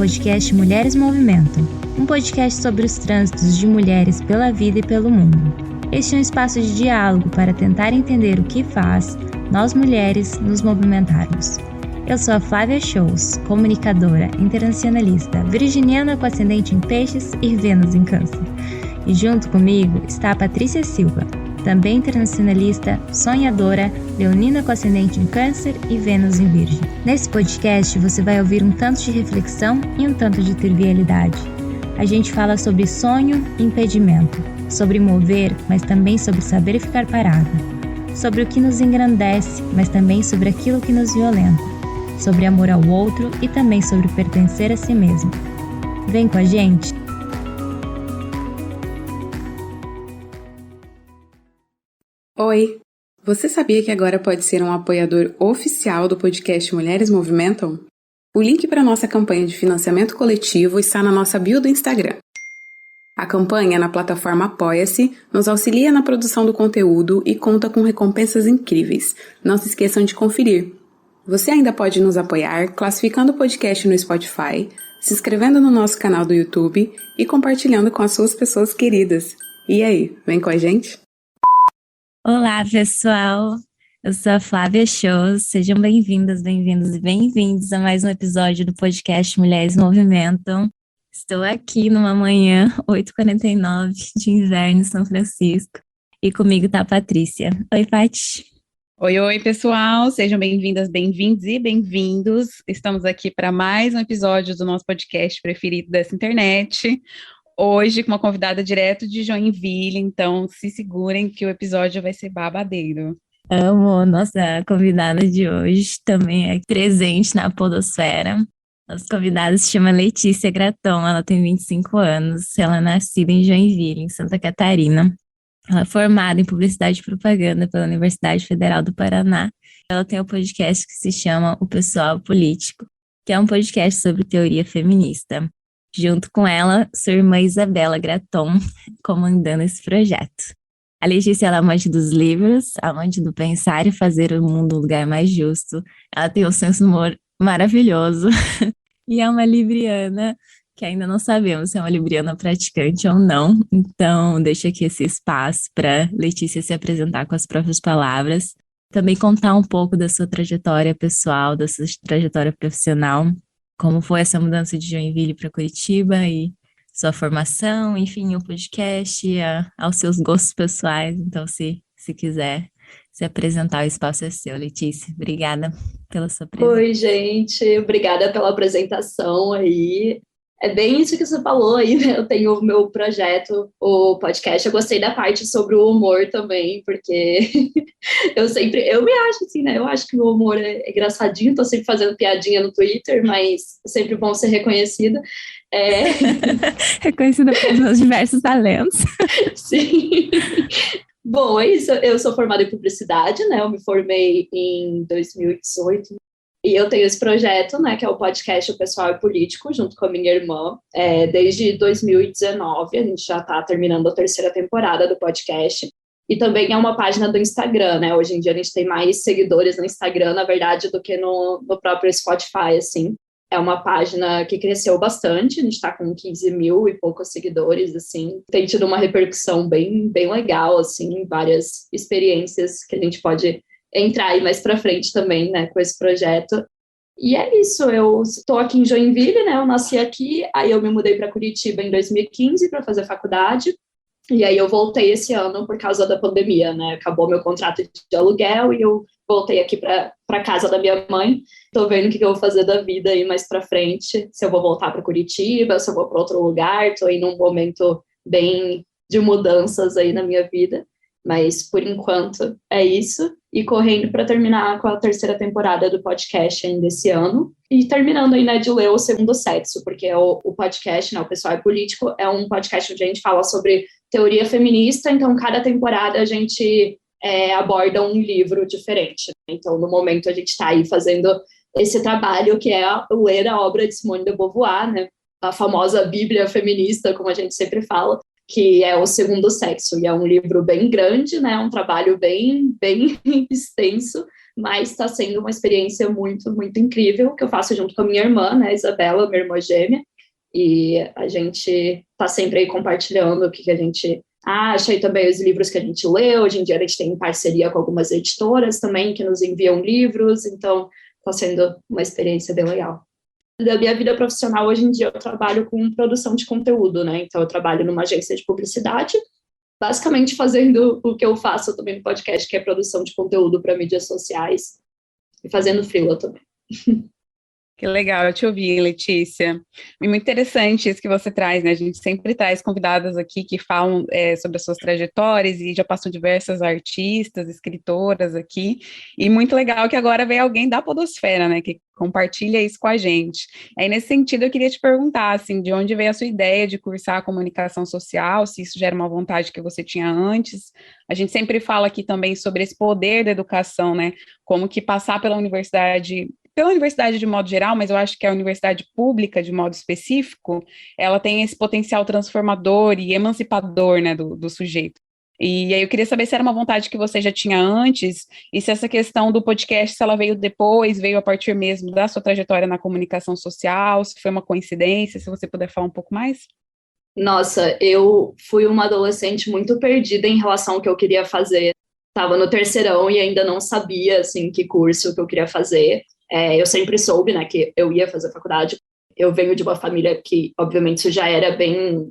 podcast Mulheres Movimentam, um podcast sobre os trânsitos de mulheres pela vida e pelo mundo. Este é um espaço de diálogo para tentar entender o que faz nós mulheres nos movimentarmos. Eu sou a Flávia Shows, comunicadora, internacionalista, virginiana com ascendente em Peixes e Vênus em Câncer. E junto comigo está a Patrícia Silva, também internacionalista, sonhadora, leonina com ascendente em Câncer e Vênus em Virgem. Nesse podcast você vai ouvir um tanto de reflexão e um tanto de trivialidade. A gente fala sobre sonho e impedimento, sobre mover, mas também sobre saber ficar parada, sobre o que nos engrandece, mas também sobre aquilo que nos violenta, sobre amor ao outro e também sobre pertencer a si mesmo. Vem com a gente! Oi! Você sabia que agora pode ser um apoiador oficial do podcast Mulheres Movimentam? O link para a nossa campanha de financiamento coletivo está na nossa bio do Instagram. A campanha na plataforma Apoia-se nos auxilia na produção do conteúdo e conta com recompensas incríveis. Não se esqueçam de conferir. Você ainda pode nos apoiar classificando o podcast no Spotify, se inscrevendo no nosso canal do YouTube e compartilhando com as suas pessoas queridas. E aí, vem com a gente? Olá, pessoal! Eu sou a Flávia Shows, sejam bem-vindas, bem-vindos e bem-vindos a mais um episódio do podcast Mulheres Movimentam. Estou aqui numa manhã, 8h49 de inverno em São Francisco, e comigo está a Patrícia. Oi, Paty! Oi, pessoal, sejam bem-vindas, bem-vindos e bem-vindos. Estamos aqui para mais um episódio do nosso podcast preferido dessa internet. Hoje com uma convidada direto de Joinville, então se segurem que o episódio vai ser babadeiro. Amo, nossa convidada de hoje também é presente na podosfera. Nossa convidada se chama Letícia Graton, ela tem 25 anos, ela é nascida em Joinville, em Santa Catarina. Ela é formada em Publicidade e Propaganda pela Universidade Federal do Paraná. Ela tem um podcast que se chama O Pessoal Político, que é um podcast sobre teoria feminista. Junto com ela, sua irmã Isabela Graton, comandando esse projeto. A Letícia é amante dos livros, amante do pensar e fazer o mundo um lugar mais justo. Ela tem um senso de humor maravilhoso e é uma libriana, que ainda não sabemos se é uma libriana praticante ou não. Então, deixo aqui esse espaço para Letícia se apresentar com as próprias palavras. Também contar um pouco da sua trajetória pessoal, da sua trajetória profissional, como foi essa mudança de Joinville para Curitiba e sua formação, enfim, o podcast, aos seus gostos pessoais. Então, se quiser se apresentar, o espaço é seu, Letícia. Obrigada pela sua presença. Oi, gente. Obrigada pela apresentação aí. É bem isso que você falou aí, né? Eu tenho o meu projeto, o podcast. Eu gostei da parte sobre o humor também, porque eu me acho assim, né? Eu acho que o meu humor é engraçadinho, tô sempre fazendo piadinha no Twitter, mas é sempre bom ser reconhecida. Reconhecida pelos meus diversos talentos. Sim. Bom, é isso. Eu sou formada em publicidade, né? Eu me formei em 2018. E eu tenho esse projeto, né, que é o podcast O Pessoal é Político, junto com a minha irmã, desde 2019, a gente já está terminando a 3ª temporada do podcast, e também é uma página do Instagram, né, hoje em dia a gente tem mais seguidores no Instagram, na verdade, do que no próprio Spotify, assim, é uma página que cresceu bastante, a gente está com 15 mil e poucos seguidores, assim, tem tido uma repercussão bem, bem legal, assim, várias experiências que a gente pode entrar aí mais para frente também, né, com esse projeto. E é isso, eu estou aqui em Joinville, né, eu nasci aqui, aí eu me mudei para Curitiba em 2015 para fazer faculdade, e aí eu voltei esse ano por causa da pandemia, né, acabou meu contrato de aluguel e eu voltei aqui para casa da minha mãe. Estou vendo o que eu vou fazer da vida aí mais para frente, se eu vou voltar para Curitiba, se eu vou para outro lugar, estou aí num momento bem de mudanças aí na minha vida. Mas, por enquanto, é isso. E correndo para terminar com a 3ª temporada do podcast ainda esse ano. E terminando aí, né, de ler O Segundo Sexo, porque o podcast, né, O Pessoal é Político, é um podcast onde a gente fala sobre teoria feminista. Então, cada temporada a gente aborda um livro diferente. Então, no momento, a gente está aí fazendo esse trabalho, que é ler a obra de Simone de Beauvoir, né, a famosa Bíblia feminista, como a gente sempre fala, que é O Segundo Sexo, e é um livro bem grande, né, um trabalho bem, bem extenso, mas está sendo uma experiência muito, muito incrível, que eu faço junto com a minha irmã, né, Isabela, minha irmã gêmea, e a gente está sempre aí compartilhando o que a gente acha e também os livros que a gente lê. Hoje em dia a gente tem parceria com algumas editoras também que nos enviam livros, então está sendo uma experiência bem legal. Da minha vida profissional, hoje em dia eu trabalho com produção de conteúdo, né? Então eu trabalho numa agência de publicidade, basicamente fazendo o que eu faço também no podcast, que é produção de conteúdo para mídias sociais, e fazendo freela também. Que legal, eu te ouvi, Letícia. E muito interessante isso que você traz, né? A gente sempre traz convidadas aqui que falam sobre as suas trajetórias e já passou diversas artistas, escritoras aqui. E muito legal que agora veio alguém da podosfera, né? Que compartilha isso com a gente. Aí, nesse sentido, eu queria te perguntar, assim, de onde veio a sua ideia de cursar a comunicação social, se isso já era uma vontade que você tinha antes. A gente sempre fala aqui também sobre esse poder da educação, né? Como que passar pela universidade de modo geral, mas eu acho que a universidade pública, de modo específico, ela tem esse potencial transformador e emancipador, né, do sujeito. E aí eu queria saber se era uma vontade que você já tinha antes, e se essa questão do podcast, se ela veio depois, veio a partir mesmo da sua trajetória na comunicação social, se foi uma coincidência, se você puder falar um pouco mais. Nossa, eu fui uma adolescente muito perdida em relação ao que eu queria fazer. Estava no terceirão e ainda não sabia, assim, que curso que eu queria fazer. Eu sempre soube, né, que eu ia fazer faculdade. Eu venho de uma família que, obviamente, isso já era bem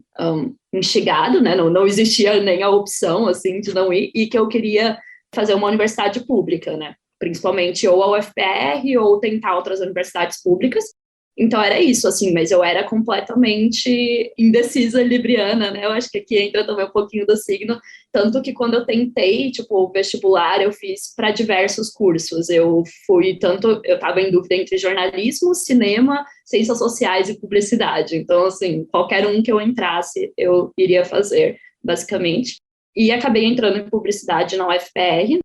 instigado, né, não existia nem a opção, assim, de não ir, e que eu queria fazer uma universidade pública, né, principalmente ou a UFPR ou tentar outras universidades públicas. Então era isso, assim, mas eu era completamente indecisa, libriana, né? Eu acho que aqui entra também um pouquinho do signo, tanto que quando eu tentei, tipo, o vestibular, eu fiz para diversos cursos. Eu estava em dúvida entre jornalismo, cinema, ciências sociais e publicidade. Então, assim, qualquer um que eu entrasse, eu iria fazer, basicamente. E acabei entrando em publicidade na UFPR,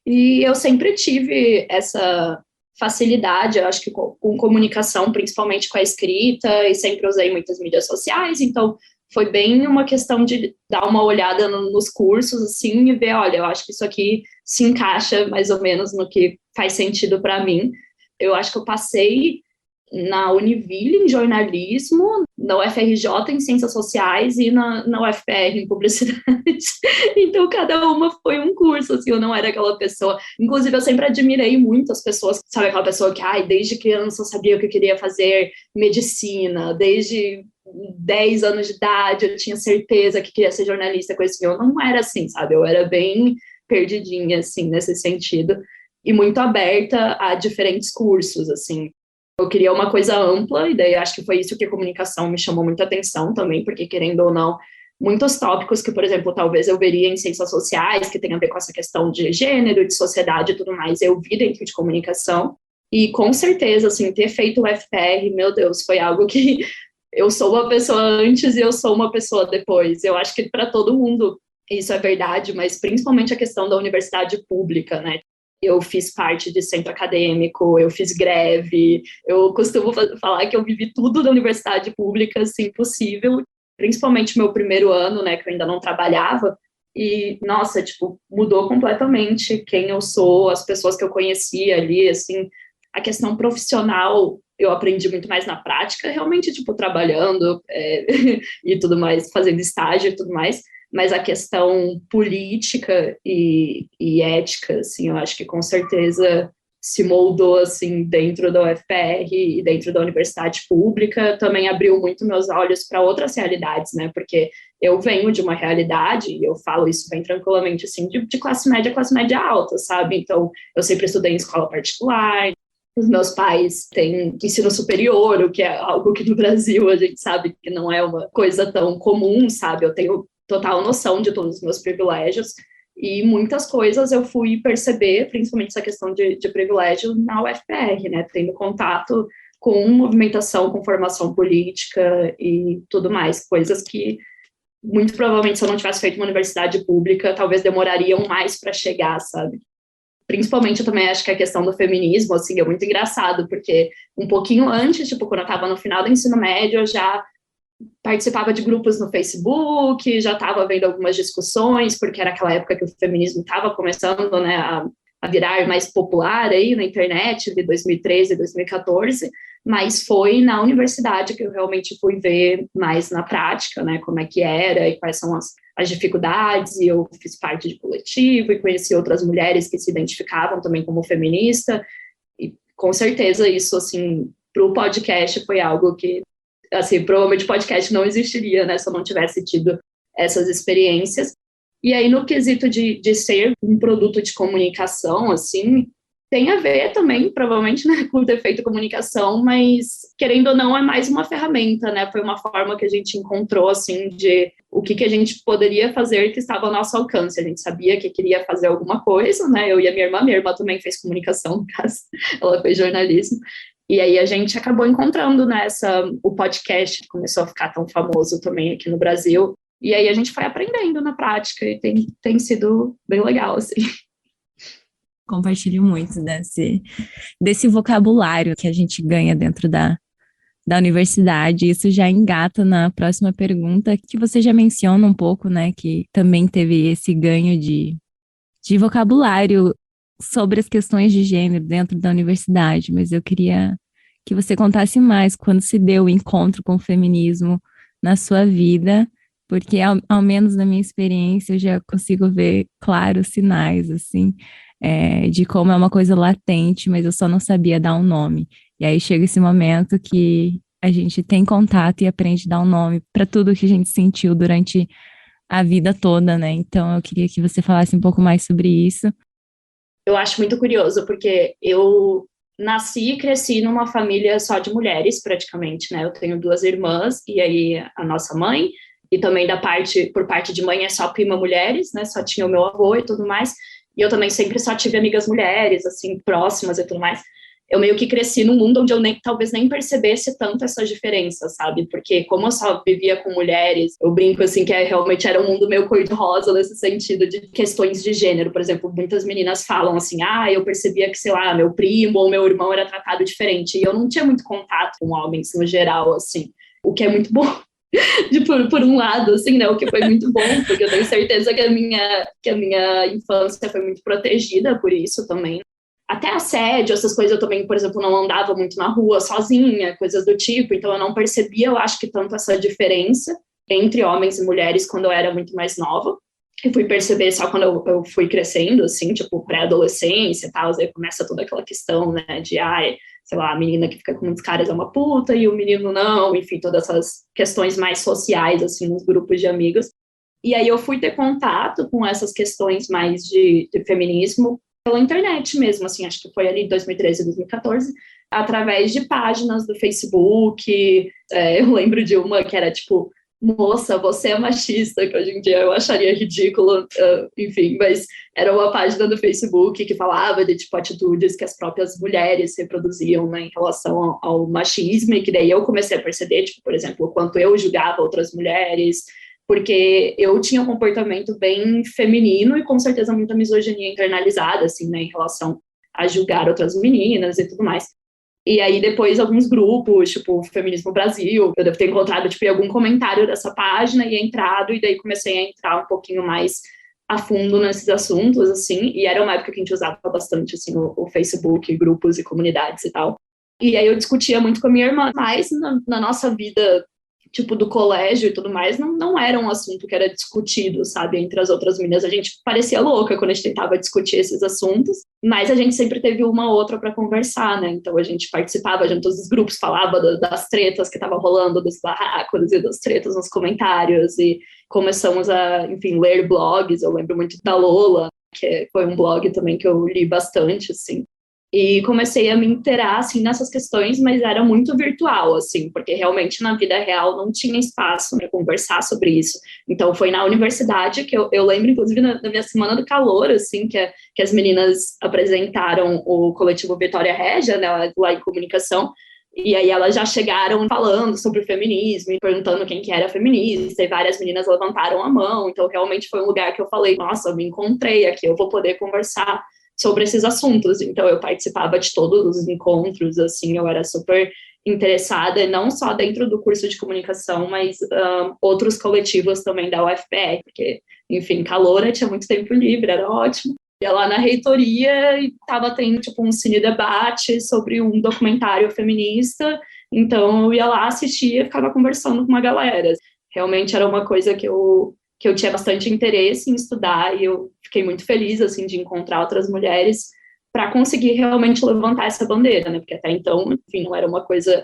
e eu sempre tive essa facilidade, eu acho que com comunicação, principalmente com a escrita, e sempre usei muitas mídias sociais, então foi bem uma questão de dar uma olhada nos cursos, assim, e ver, olha, eu acho que isso aqui se encaixa mais ou menos no que faz sentido para mim. Eu acho que eu passei na Univille em jornalismo, na UFRJ em ciências sociais e na UFPR em publicidade. Então, cada uma foi um curso, assim, eu não era aquela pessoa. Inclusive, eu sempre admirei muito as pessoas, sabe, aquela pessoa que, desde criança eu sabia o que eu queria fazer medicina, desde 10 anos de idade eu tinha certeza que queria ser jornalista, coisa assim. Eu não era assim, sabe, eu era bem perdidinha, assim, nesse sentido, e muito aberta a diferentes cursos, assim. Eu queria uma coisa ampla, e daí acho que foi isso que a comunicação me chamou muita atenção também, porque, querendo ou não, muitos tópicos que, por exemplo, talvez eu veria em ciências sociais, que tem a ver com essa questão de gênero, de sociedade e tudo mais, eu vi dentro de comunicação, e com certeza, assim, ter feito o FPR, meu Deus, foi algo que eu sou uma pessoa antes e eu sou uma pessoa depois. Eu acho que para todo mundo isso é verdade, mas principalmente a questão da universidade pública, né? Eu fiz parte de centro acadêmico, eu fiz greve, eu costumo falar que eu vivi tudo da universidade pública, assim, possível, principalmente meu primeiro ano, né, que eu ainda não trabalhava, e, nossa, tipo, mudou completamente quem eu sou, as pessoas que eu conhecia ali, assim, a questão profissional, eu aprendi muito mais na prática, realmente, tipo, trabalhando e tudo mais, fazendo estágio e tudo mais, mas a questão política e ética, assim, eu acho que com certeza se moldou, assim, dentro da UFPR e dentro da universidade pública, também abriu muito meus olhos para outras realidades, né, porque eu venho de uma realidade, e eu falo isso bem tranquilamente, assim, de classe média alta, sabe, então eu sempre estudei em escola particular, os meus pais têm ensino superior, o que é algo que no Brasil a gente sabe que não é uma coisa tão comum, sabe, eu tenho total noção de todos os meus privilégios, e muitas coisas eu fui perceber, principalmente essa questão de privilégio na UFPR, né, tendo contato com movimentação, com formação política e tudo mais, coisas que muito provavelmente se eu não tivesse feito uma universidade pública, talvez demorariam mais para chegar, sabe? Principalmente eu também acho que a questão do feminismo, assim, é muito engraçado, porque um pouquinho antes, tipo, quando eu estava no final do ensino médio, eu já participava de grupos no Facebook, já estava vendo algumas discussões, porque era aquela época que o feminismo estava começando, né, a virar mais popular aí na internet de 2013, 2014, mas foi na universidade que eu realmente fui ver mais na prática, né, como é que era e quais são as dificuldades, e eu fiz parte de coletivo e conheci outras mulheres que se identificavam também como feminista, e com certeza isso, assim, para o podcast foi algo que, assim, provavelmente o podcast não existiria, né, se eu não tivesse tido essas experiências. E aí, no quesito de ser um produto de comunicação, assim, tem a ver também, provavelmente, né, com ter feito comunicação, mas, querendo ou não, é mais uma ferramenta, né? Foi uma forma que a gente encontrou, assim, de o que a gente poderia fazer que estava ao nosso alcance. A gente sabia que queria fazer alguma coisa, né? Eu e a minha irmã também fez comunicação, no caso, ela fez jornalismo. E aí a gente acabou encontrando, né, o podcast, que começou a ficar tão famoso também aqui no Brasil. E aí a gente foi aprendendo na prática e tem sido bem legal, assim. Compartilho muito desse vocabulário que a gente ganha dentro da universidade. Isso já engata na próxima pergunta, que você já menciona um pouco, né? Que também teve esse ganho de vocabulário sobre as questões de gênero dentro da universidade. Mas eu queria que você contasse mais quando se deu o encontro com o feminismo na sua vida, porque ao menos na minha experiência eu já consigo ver claros sinais, assim, de como é uma coisa latente, mas eu só não sabia dar um nome. E aí chega esse momento que a gente tem contato e aprende a dar um nome para tudo que a gente sentiu durante a vida toda, né? Então eu queria que você falasse um pouco mais sobre isso. Eu acho muito curioso, porque eu nasci e cresci numa família só de mulheres, praticamente, né? Eu tenho 2 irmãs, e aí a nossa mãe, e também por parte de mãe é só prima mulheres, né? Só tinha o meu avô e tudo mais. E eu também sempre só tive amigas mulheres, assim, próximas e tudo mais. Eu meio que cresci num mundo onde eu talvez nem percebesse tanto essas diferenças, sabe? Porque como eu só vivia com mulheres, eu brinco, assim, que realmente era um mundo meio cor-de-rosa nesse sentido de questões de gênero. Por exemplo, muitas meninas falam assim, eu percebia que, sei lá, meu primo ou meu irmão era tratado diferente. E eu não tinha muito contato com homens no geral, assim, o que é muito bom. Por um lado, assim, né, o que foi muito bom, porque eu tenho certeza que a minha infância foi muito protegida por isso também. Até assédio, essas coisas eu também, por exemplo, não andava muito na rua sozinha, coisas do tipo, então eu não percebia, eu acho que tanto essa diferença entre homens e mulheres quando eu era muito mais nova. Eu fui perceber só quando eu fui crescendo, assim, tipo, pré-adolescência e tal, aí começa toda aquela questão, né, de, sei lá, a menina que fica com muitos caras é uma puta e o menino não, enfim, todas essas questões mais sociais, assim, nos grupos de amigos. E aí eu fui ter contato com essas questões mais de feminismo pela internet mesmo, assim, acho que foi ali em 2013, 2014, através de páginas do Facebook. Eu lembro de uma que era tipo, moça, você é machista, que hoje em dia eu acharia ridículo, enfim, mas era uma página do Facebook que falava de, tipo, atitudes que as próprias mulheres reproduziam, né, em relação ao machismo, e que daí eu comecei a perceber, tipo, por exemplo, o quanto eu julgava outras mulheres, porque eu tinha um comportamento bem feminino e com certeza muita misoginia internalizada, assim, né, em relação a julgar outras meninas e tudo mais. E aí depois alguns grupos, tipo Feminismo Brasil, eu devo ter encontrado, tipo, em algum comentário dessa página e entrado, e daí comecei a entrar um pouquinho mais a fundo nesses assuntos, assim, e era uma época que a gente usava bastante, assim, o Facebook, grupos e comunidades e tal. E aí eu discutia muito com a minha irmã, mas na nossa vida, tipo, do colégio e tudo mais, não era um assunto que era discutido, sabe, entre as outras meninas. A gente parecia louca quando a gente tentava discutir esses assuntos, mas a gente sempre teve uma ou outra para conversar, né? Então a gente participava de todos os grupos, falava das tretas que estavam rolando, dos barracos e das tretas nos comentários, e começamos a, enfim, ler blogs. Eu lembro muito da Lola, que foi um blog também que eu li bastante, assim. E comecei a me inteirar, assim, nessas questões, mas era muito virtual, assim, porque realmente na vida real não tinha espaço para conversar sobre isso. Então foi na universidade que eu lembro, inclusive, na minha semana do calor, assim, que as meninas apresentaram o coletivo Vitória Régia, né, lá em comunicação, e aí elas já chegaram falando sobre o feminismo e perguntando quem que era feminista, e várias meninas levantaram a mão. Então realmente foi um lugar que eu falei, nossa, eu me encontrei aqui, eu vou poder conversar sobre esses assuntos. Então eu participava de todos os encontros, assim, eu era super interessada, não só dentro do curso de comunicação, mas outros coletivos também da UFPR, porque, enfim, caloura, tinha muito tempo livre, era ótimo. Ia lá na reitoria e estava tendo, tipo, um cine-debate sobre um documentário feminista, então eu ia lá, assistia e ficava conversando com uma galera. Realmente era uma coisa que eu tinha bastante interesse em estudar e eu fiquei muito feliz, assim, de encontrar outras mulheres para conseguir realmente levantar essa bandeira, né, porque até então, enfim, não era uma coisa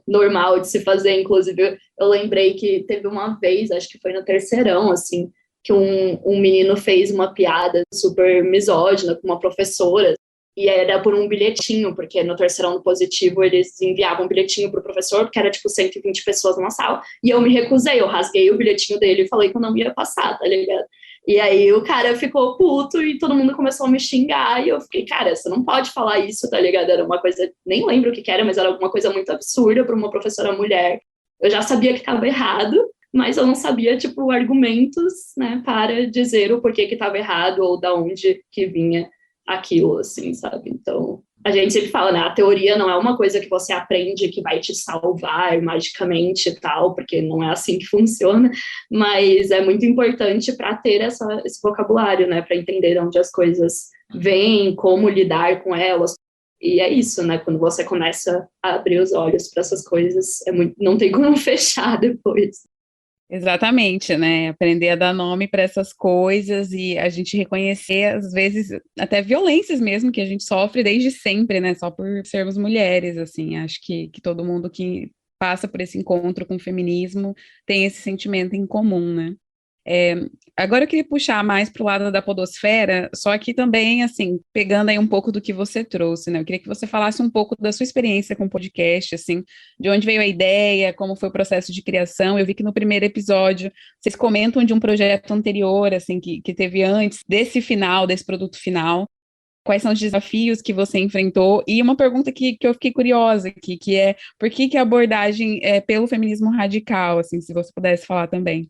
normal de se fazer. Inclusive, eu lembrei que teve uma vez, acho que foi no terceirão, assim, que um menino fez uma piada super misógina com uma professora, e era por um bilhetinho, porque no terceirão do positivo eles enviavam um bilhetinho pro professor, porque era tipo 120 pessoas numa sala, e eu me recusei, eu rasguei o bilhetinho dele e falei que eu não ia passar, tá ligado? E aí o cara ficou puto e todo mundo começou a me xingar, e eu fiquei, cara, você não pode falar isso, tá ligado? Era uma coisa, nem lembro o que era, mas era alguma coisa muito absurda para uma professora mulher. Eu já sabia que estava errado, mas eu não sabia, tipo, argumentos, né, para dizer o porquê que estava errado ou da onde que vinha aquilo, assim, sabe? Então, a gente sempre fala, né, a teoria não é uma coisa que você aprende que vai te salvar magicamente e tal, porque não é assim que funciona, mas é muito importante para ter esse vocabulário, né, para entender de onde as coisas vêm, como lidar com elas. E é isso, né, quando você começa a abrir os olhos para essas coisas, não tem como fechar depois. Exatamente, né? Aprender a dar nome para essas coisas e a gente reconhecer, às vezes, até violências mesmo que a gente sofre desde sempre, né? Só por sermos mulheres, assim. Acho que todo mundo que passa por esse encontro com o feminismo tem esse sentimento em comum, né? Agora eu queria puxar mais para o lado da podosfera, só que também, assim, pegando aí um pouco do que você trouxe, né? Eu queria que você falasse um pouco da sua experiência com o podcast, assim, de onde veio a ideia, como foi o processo de criação. Eu vi que no primeiro episódio vocês comentam de um projeto anterior, assim, que teve antes desse final, desse produto final. Quais são os desafios que você enfrentou? E uma pergunta que eu fiquei curiosa aqui, que é por que a abordagem é pelo feminismo radical, assim, se você pudesse falar também.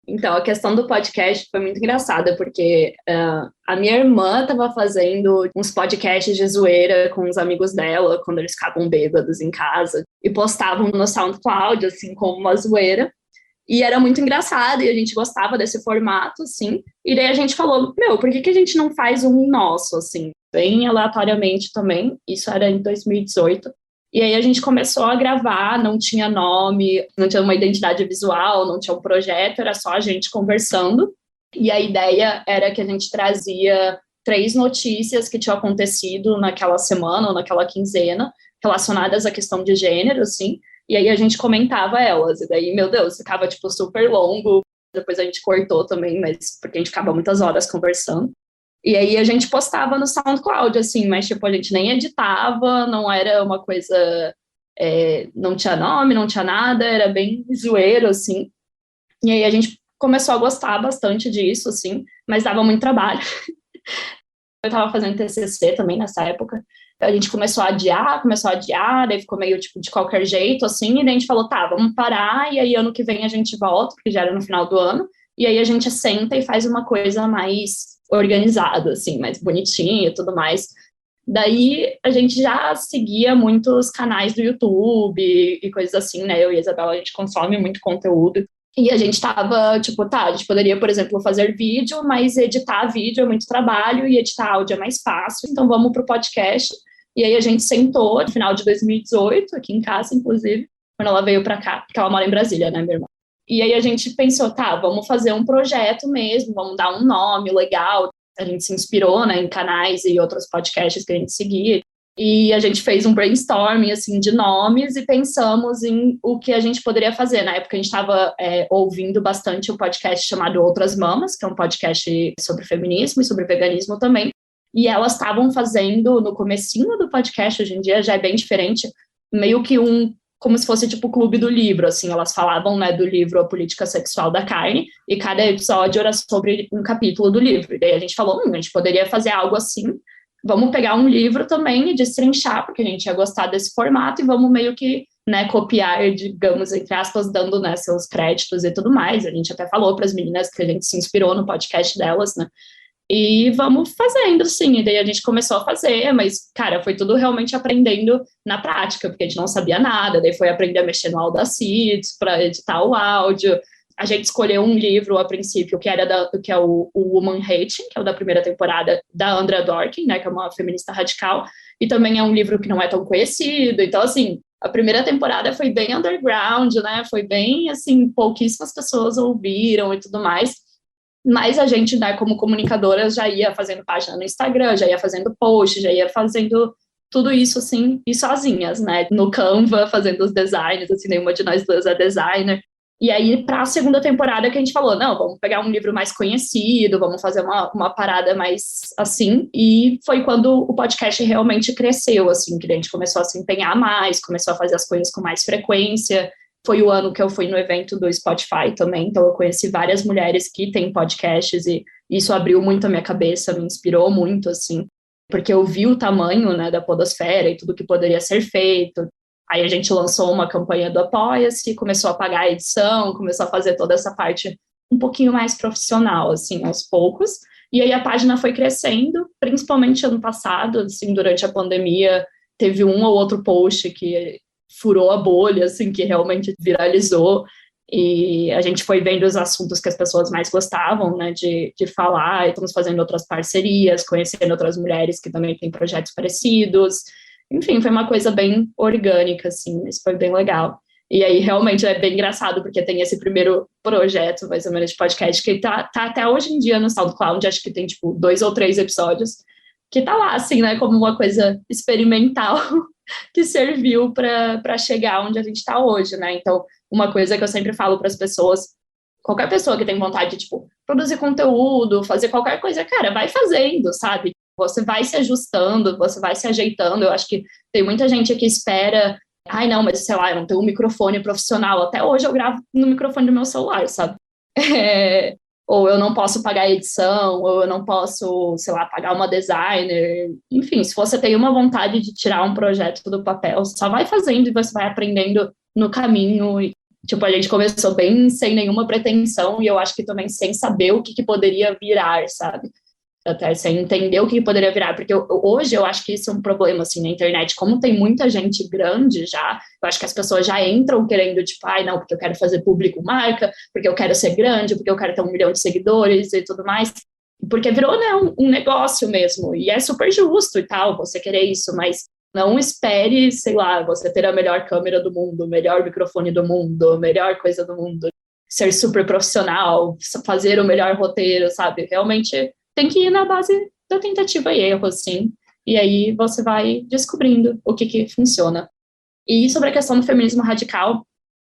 Então, a questão do podcast foi muito engraçada, porque a minha irmã estava fazendo uns podcasts de zoeira com os amigos dela, quando eles ficavam bêbados em casa, e postavam no SoundCloud, assim, como uma zoeira. E era muito engraçado, e a gente gostava desse formato, assim. E daí a gente falou, meu, por que a gente não faz um nosso, assim? Bem aleatoriamente também, isso era em 2018. E aí a gente começou a gravar, não tinha nome, não tinha uma identidade visual, não tinha um projeto, era só a gente conversando. E a ideia era que a gente trazia 3 notícias que tinham acontecido naquela semana ou naquela quinzena, relacionadas à questão de gênero, assim, e aí a gente comentava elas. E daí, meu Deus, ficava, tipo, super longo. Depois a gente cortou também, mas porque a gente ficava muitas horas conversando. E aí a gente postava no SoundCloud, assim, mas, tipo, a gente nem editava, não era uma coisa... não tinha nome, não tinha nada, era bem zoeiro, assim. E aí a gente começou a gostar bastante disso, assim, mas dava muito trabalho. Eu estava fazendo TCC também nessa época. A gente começou a adiar, daí ficou meio, tipo, de qualquer jeito, assim, e daí a gente falou, tá, vamos parar, e aí ano que vem a gente volta, porque já era no final do ano, e aí a gente senta e faz uma coisa mais organizada, assim, mais bonitinha e tudo mais. Daí a gente já seguia muitos canais do YouTube e coisas assim, né? Eu e a Isabela, a gente consome muito conteúdo. E a gente tava, tipo, tá, a gente poderia, por exemplo, fazer vídeo, mas editar vídeo é muito trabalho e editar áudio é mais fácil, então vamos pro podcast. E aí a gente sentou no final de 2018, aqui em casa, inclusive, quando ela veio pra cá, porque ela mora em Brasília, né, minha irmã? E aí a gente pensou, tá, vamos fazer um projeto mesmo, vamos dar um nome legal. A gente se inspirou, né, em canais e outros podcasts que a gente seguia. E a gente fez um brainstorming, assim, de nomes e pensamos em o que a gente poderia fazer. Na época a gente estava ouvindo bastante um podcast chamado Outras Mamas, que é um podcast sobre feminismo e sobre veganismo também. E elas estavam fazendo, no comecinho do podcast, hoje em dia já é bem diferente, meio que como se fosse tipo o clube do livro, assim, elas falavam, né, do livro A Política Sexual da Carne, e cada episódio era sobre um capítulo do livro. E daí a gente falou, a gente poderia fazer algo assim, vamos pegar um livro também e destrinchar, porque a gente ia gostar desse formato, e vamos meio que, né, copiar, digamos, entre aspas, dando, né, seus créditos e tudo mais. A gente até falou para as meninas que a gente se inspirou no podcast delas, né, e vamos fazendo, sim. E daí a gente começou a fazer, mas, cara, foi tudo realmente aprendendo na prática, porque a gente não sabia nada. Daí foi aprender a mexer no Audacity para editar o áudio. a gente escolheu um livro a princípio que é o Woman Hating, que é o da primeira temporada da Andrea Dworkin, né, que é uma feminista radical, e também é um livro que não é tão conhecido. Então, assim, a primeira temporada foi bem underground, né, foi bem, assim, pouquíssimas pessoas ouviram e tudo mais. Mas a gente, né, como comunicadora, já ia fazendo página no Instagram, já ia fazendo post, já ia fazendo tudo isso, assim, e sozinhas, né, no Canva, fazendo os designs, assim, nenhuma de nós duas é designer. E aí, para a segunda temporada, que a gente falou, não, vamos pegar um livro mais conhecido, vamos fazer uma parada mais assim, e foi quando o podcast realmente cresceu, assim, que a gente começou a se empenhar mais, começou a fazer as coisas com mais frequência. Foi o ano que eu fui no evento do Spotify também, então eu conheci várias mulheres que têm podcasts, e isso abriu muito a minha cabeça, me inspirou muito, assim, porque eu vi o tamanho, né, da podosfera e tudo que poderia ser feito. Aí a gente lançou uma campanha do Apoia-se, começou a pagar a edição, começou a fazer toda essa parte um pouquinho mais profissional, assim, aos poucos. E aí a página foi crescendo, principalmente ano passado, assim, durante a pandemia, teve um ou outro post que furou a bolha, assim, que realmente viralizou. E a gente foi vendo os assuntos que as pessoas mais gostavam, né, de falar, e estamos fazendo outras parcerias, conhecendo outras mulheres que também têm projetos parecidos. Enfim, foi uma coisa bem orgânica, assim, isso foi bem legal. E aí, realmente, é bem engraçado, porque tem esse primeiro projeto, mais ou menos, de podcast, que tá até hoje em dia no SoundCloud, acho que tem, tipo, 2 ou 3 episódios, que tá lá, assim, né, como uma coisa experimental, que serviu para chegar onde a gente está hoje, né? Então, uma coisa que eu sempre falo para as pessoas, qualquer pessoa que tem vontade de, tipo, produzir conteúdo, fazer qualquer coisa, cara, vai fazendo, sabe? Você vai se ajustando, você vai se ajeitando. Eu acho que tem muita gente que espera, ai, não, mas sei lá, eu não tenho um microfone profissional. Até hoje eu gravo no microfone do meu celular, sabe? Ou eu não posso pagar edição, ou eu não posso, sei lá, pagar uma designer. Enfim, se você tem uma vontade de tirar um projeto do papel, só vai fazendo e você vai aprendendo no caminho. E, tipo, a gente começou bem sem nenhuma pretensão, e eu acho que também sem saber o que poderia virar, sabe? Até sem entender o que poderia virar, porque hoje eu acho que isso é um problema, assim, na internet, como tem muita gente grande já, eu acho que as pessoas já entram querendo, tipo, ai, não, porque eu quero fazer público marca, porque eu quero ser grande, porque eu quero ter 1 milhão de seguidores e tudo mais, porque virou, né, um negócio mesmo, e é super justo e tal, você querer isso, mas não espere, sei lá, você ter a melhor câmera do mundo, o melhor microfone do mundo, a melhor coisa do mundo, ser super profissional, fazer o melhor roteiro, sabe, realmente tem que ir na base da tentativa e erro, assim, e aí você vai descobrindo o que funciona. E sobre a questão do feminismo radical,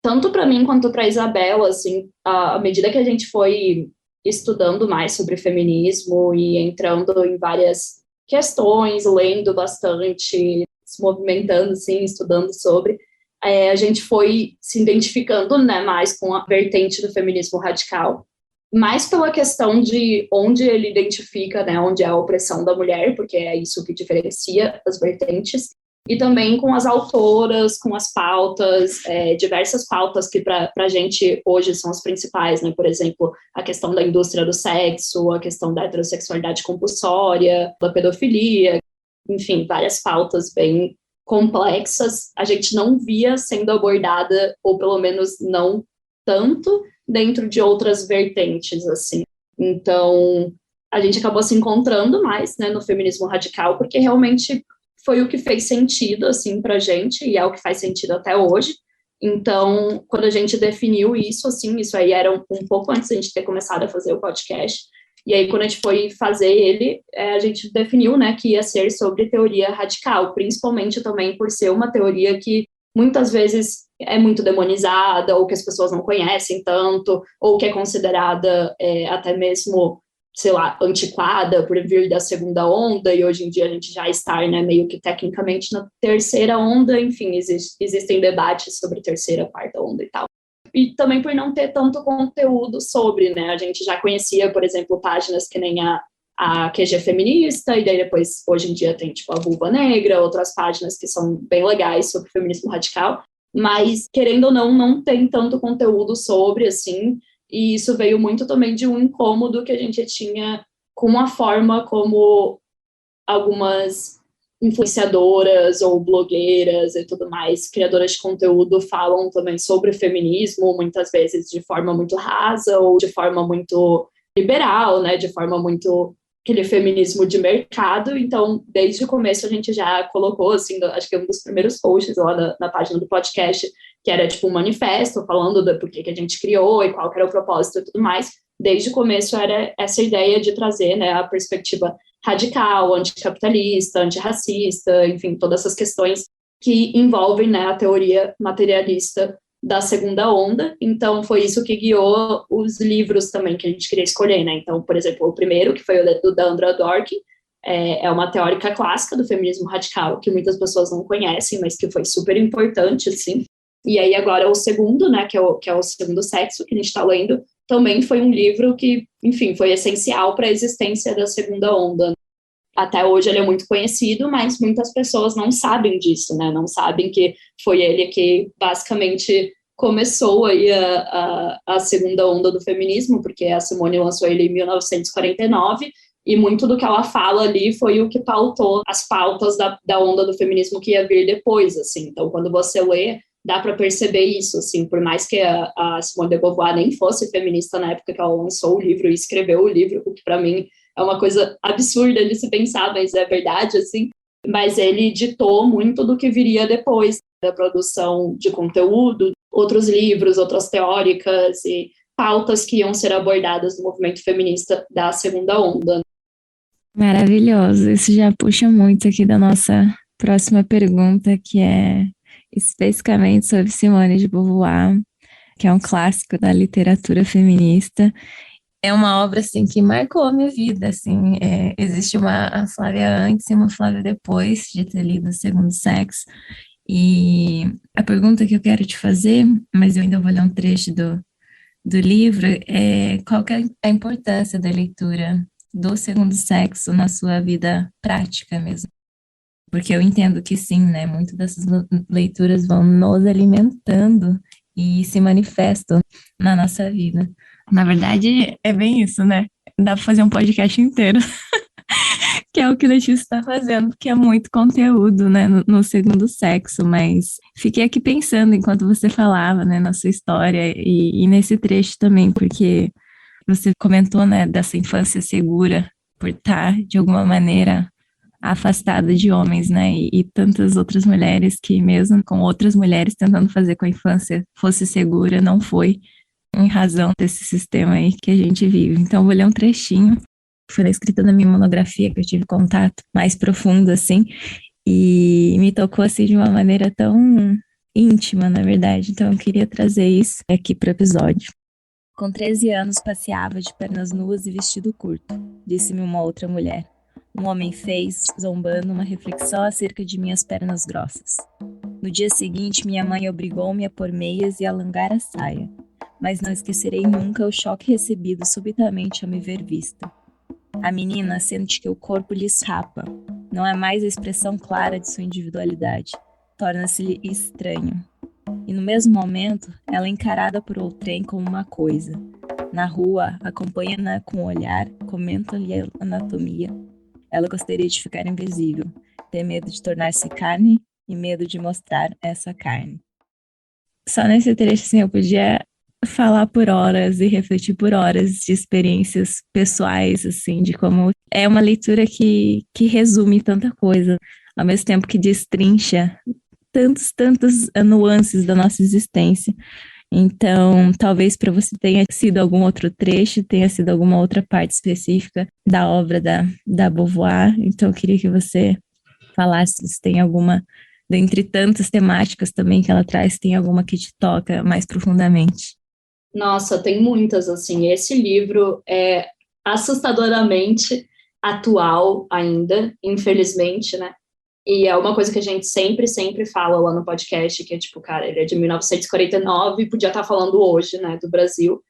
tanto para mim quanto para a Isabel, assim, à medida que a gente foi estudando mais sobre feminismo e entrando em várias questões, lendo bastante, se movimentando, assim, estudando sobre, a gente foi se identificando, né, mais com a vertente do feminismo radical, mais pela questão de onde ele identifica, né, onde é a opressão da mulher, porque é isso que diferencia as vertentes, e também com as autoras, com as pautas, diversas pautas que para a gente hoje são as principais, né, por exemplo, a questão da indústria do sexo, a questão da heterossexualidade compulsória, da pedofilia, enfim, várias pautas bem complexas, a gente não via sendo abordada, ou pelo menos não tanto, dentro de outras vertentes, assim. Então, a gente acabou se encontrando mais, né, no feminismo radical, porque realmente foi o que fez sentido, assim, pra gente, e é o que faz sentido até hoje. Então, quando a gente definiu isso, assim, isso aí era um pouco antes da gente ter começado a fazer o podcast, e aí quando a gente foi fazer ele, a gente definiu, né, que ia ser sobre teoria radical, principalmente também por ser uma teoria que muitas vezes é muito demonizada, ou que as pessoas não conhecem tanto, ou que é considerada até mesmo, sei lá, antiquada por vir da segunda onda, e hoje em dia a gente já está, né, meio que tecnicamente na terceira onda, enfim, existem debates sobre terceira, quarta onda e tal. E também por não ter tanto conteúdo sobre, né, a gente já conhecia, por exemplo, páginas que nem a QG feminista, e daí depois, hoje em dia, tem, tipo, a Vulva Negra, outras páginas que são bem legais sobre feminismo radical, mas, querendo ou não, não tem tanto conteúdo sobre, assim, e isso veio muito também de um incômodo que a gente tinha com a forma como algumas influenciadoras ou blogueiras e tudo mais, criadoras de conteúdo, falam também sobre feminismo, muitas vezes de forma muito rasa ou de forma muito liberal, né, de forma muito aquele feminismo de mercado. Então, desde o começo a gente já colocou, assim, acho que um dos primeiros posts lá na página do podcast, que era tipo um manifesto falando do porquê que a gente criou e qual que era o propósito e tudo mais. Desde o começo era essa ideia de trazer, né, a perspectiva radical, anticapitalista, antirracista, enfim, todas essas questões que envolvem, né, a teoria materialista da segunda onda. Então, foi isso que guiou os livros também que a gente queria escolher, né? Então, por exemplo, o primeiro, que foi o da Andra Dworkin, é uma teórica clássica do feminismo radical, que muitas pessoas não conhecem, mas que foi super importante, assim. E aí, agora, o segundo, né, que é o Segundo Sexo, que a gente está lendo, também foi um livro que, enfim, foi essencial para a existência da segunda onda. Até hoje ele é muito conhecido, mas muitas pessoas não sabem disso, né? Não sabem que foi ele que basicamente começou aí a segunda onda do feminismo, porque a Simone lançou ele em 1949, e muito do que ela fala ali foi o que pautou as pautas da onda do feminismo que ia vir depois, assim. Então, quando você lê, dá para perceber isso, assim, por mais que a Simone de Beauvoir nem fosse feminista na época que ela lançou o livro e escreveu o livro, o que para mim é uma coisa absurda de se pensar, mas é verdade, assim. Mas ele ditou muito do que viria depois da produção de conteúdo, outros livros, outras teóricas e pautas que iam ser abordadas no movimento feminista da segunda onda. Maravilhoso. Isso já puxa muito aqui da nossa próxima pergunta, que é especificamente sobre Simone de Beauvoir, que é um clássico da literatura feminista. É uma obra, assim, que marcou a minha vida, assim. Existe a Flávia antes e uma Flávia depois de ter lido O Segundo Sexo. E a pergunta que eu quero te fazer, mas eu ainda vou ler um trecho do livro, é qual que é a importância da leitura do Segundo Sexo na sua vida prática mesmo? Porque eu entendo que sim, né? Muitas dessas leituras vão nos alimentando e se manifestam na nossa vida. Na verdade, é bem isso, né? Dá para fazer um podcast inteiro, que é o que o Letícia está fazendo, porque é muito conteúdo, né, no Segundo Sexo, mas fiquei aqui pensando enquanto você falava, né, na sua história e nesse trecho também, porque você comentou, né, dessa infância segura por estar, de alguma maneira, afastada de homens, né, e tantas outras mulheres que mesmo com outras mulheres tentando fazer com a infância fosse segura, não foi, em razão desse sistema aí que a gente vive. Então, vou ler um trechinho, foi na escrita da minha monografia que eu tive contato mais profundo, assim, e me tocou, assim, de uma maneira tão íntima, na verdade. Então, eu queria trazer isso aqui para o episódio. Com 13 anos, passeava de pernas nuas e vestido curto, disse-me uma outra mulher. Um homem fez, zombando, uma reflexão acerca de minhas pernas grossas. No dia seguinte, minha mãe obrigou-me a pôr meias e a alongar a saia. Mas não esquecerei nunca o choque recebido subitamente ao me ver vista. A menina sente que o corpo lhe escapa. Não é mais a expressão clara de sua individualidade. Torna-se-lhe estranho. E no mesmo momento, ela é encarada por outrem como uma coisa. Na rua, acompanha-na com o olhar, comenta-lhe a anatomia. Ela gostaria de ficar invisível, tem medo de tornar-se carne e medo de mostrar essa carne. Só nesse trecho, assim, eu podia falar por horas e refletir por horas de experiências pessoais, assim, de como é uma leitura que resume tanta coisa, ao mesmo tempo que destrincha tantas nuances da nossa existência. Então, talvez para você tenha sido algum outro trecho, tenha sido alguma outra parte específica da obra da Beauvoir. Então, eu queria que você falasse se tem alguma, dentre tantas temáticas também que ela traz, tem alguma que te toca mais profundamente. Nossa, tem muitas, assim. Esse livro é assustadoramente atual ainda, infelizmente, né? E é uma coisa que a gente sempre fala lá no podcast, que é tipo, cara, ele é de 1949 e podia estar falando hoje, né, do Brasil.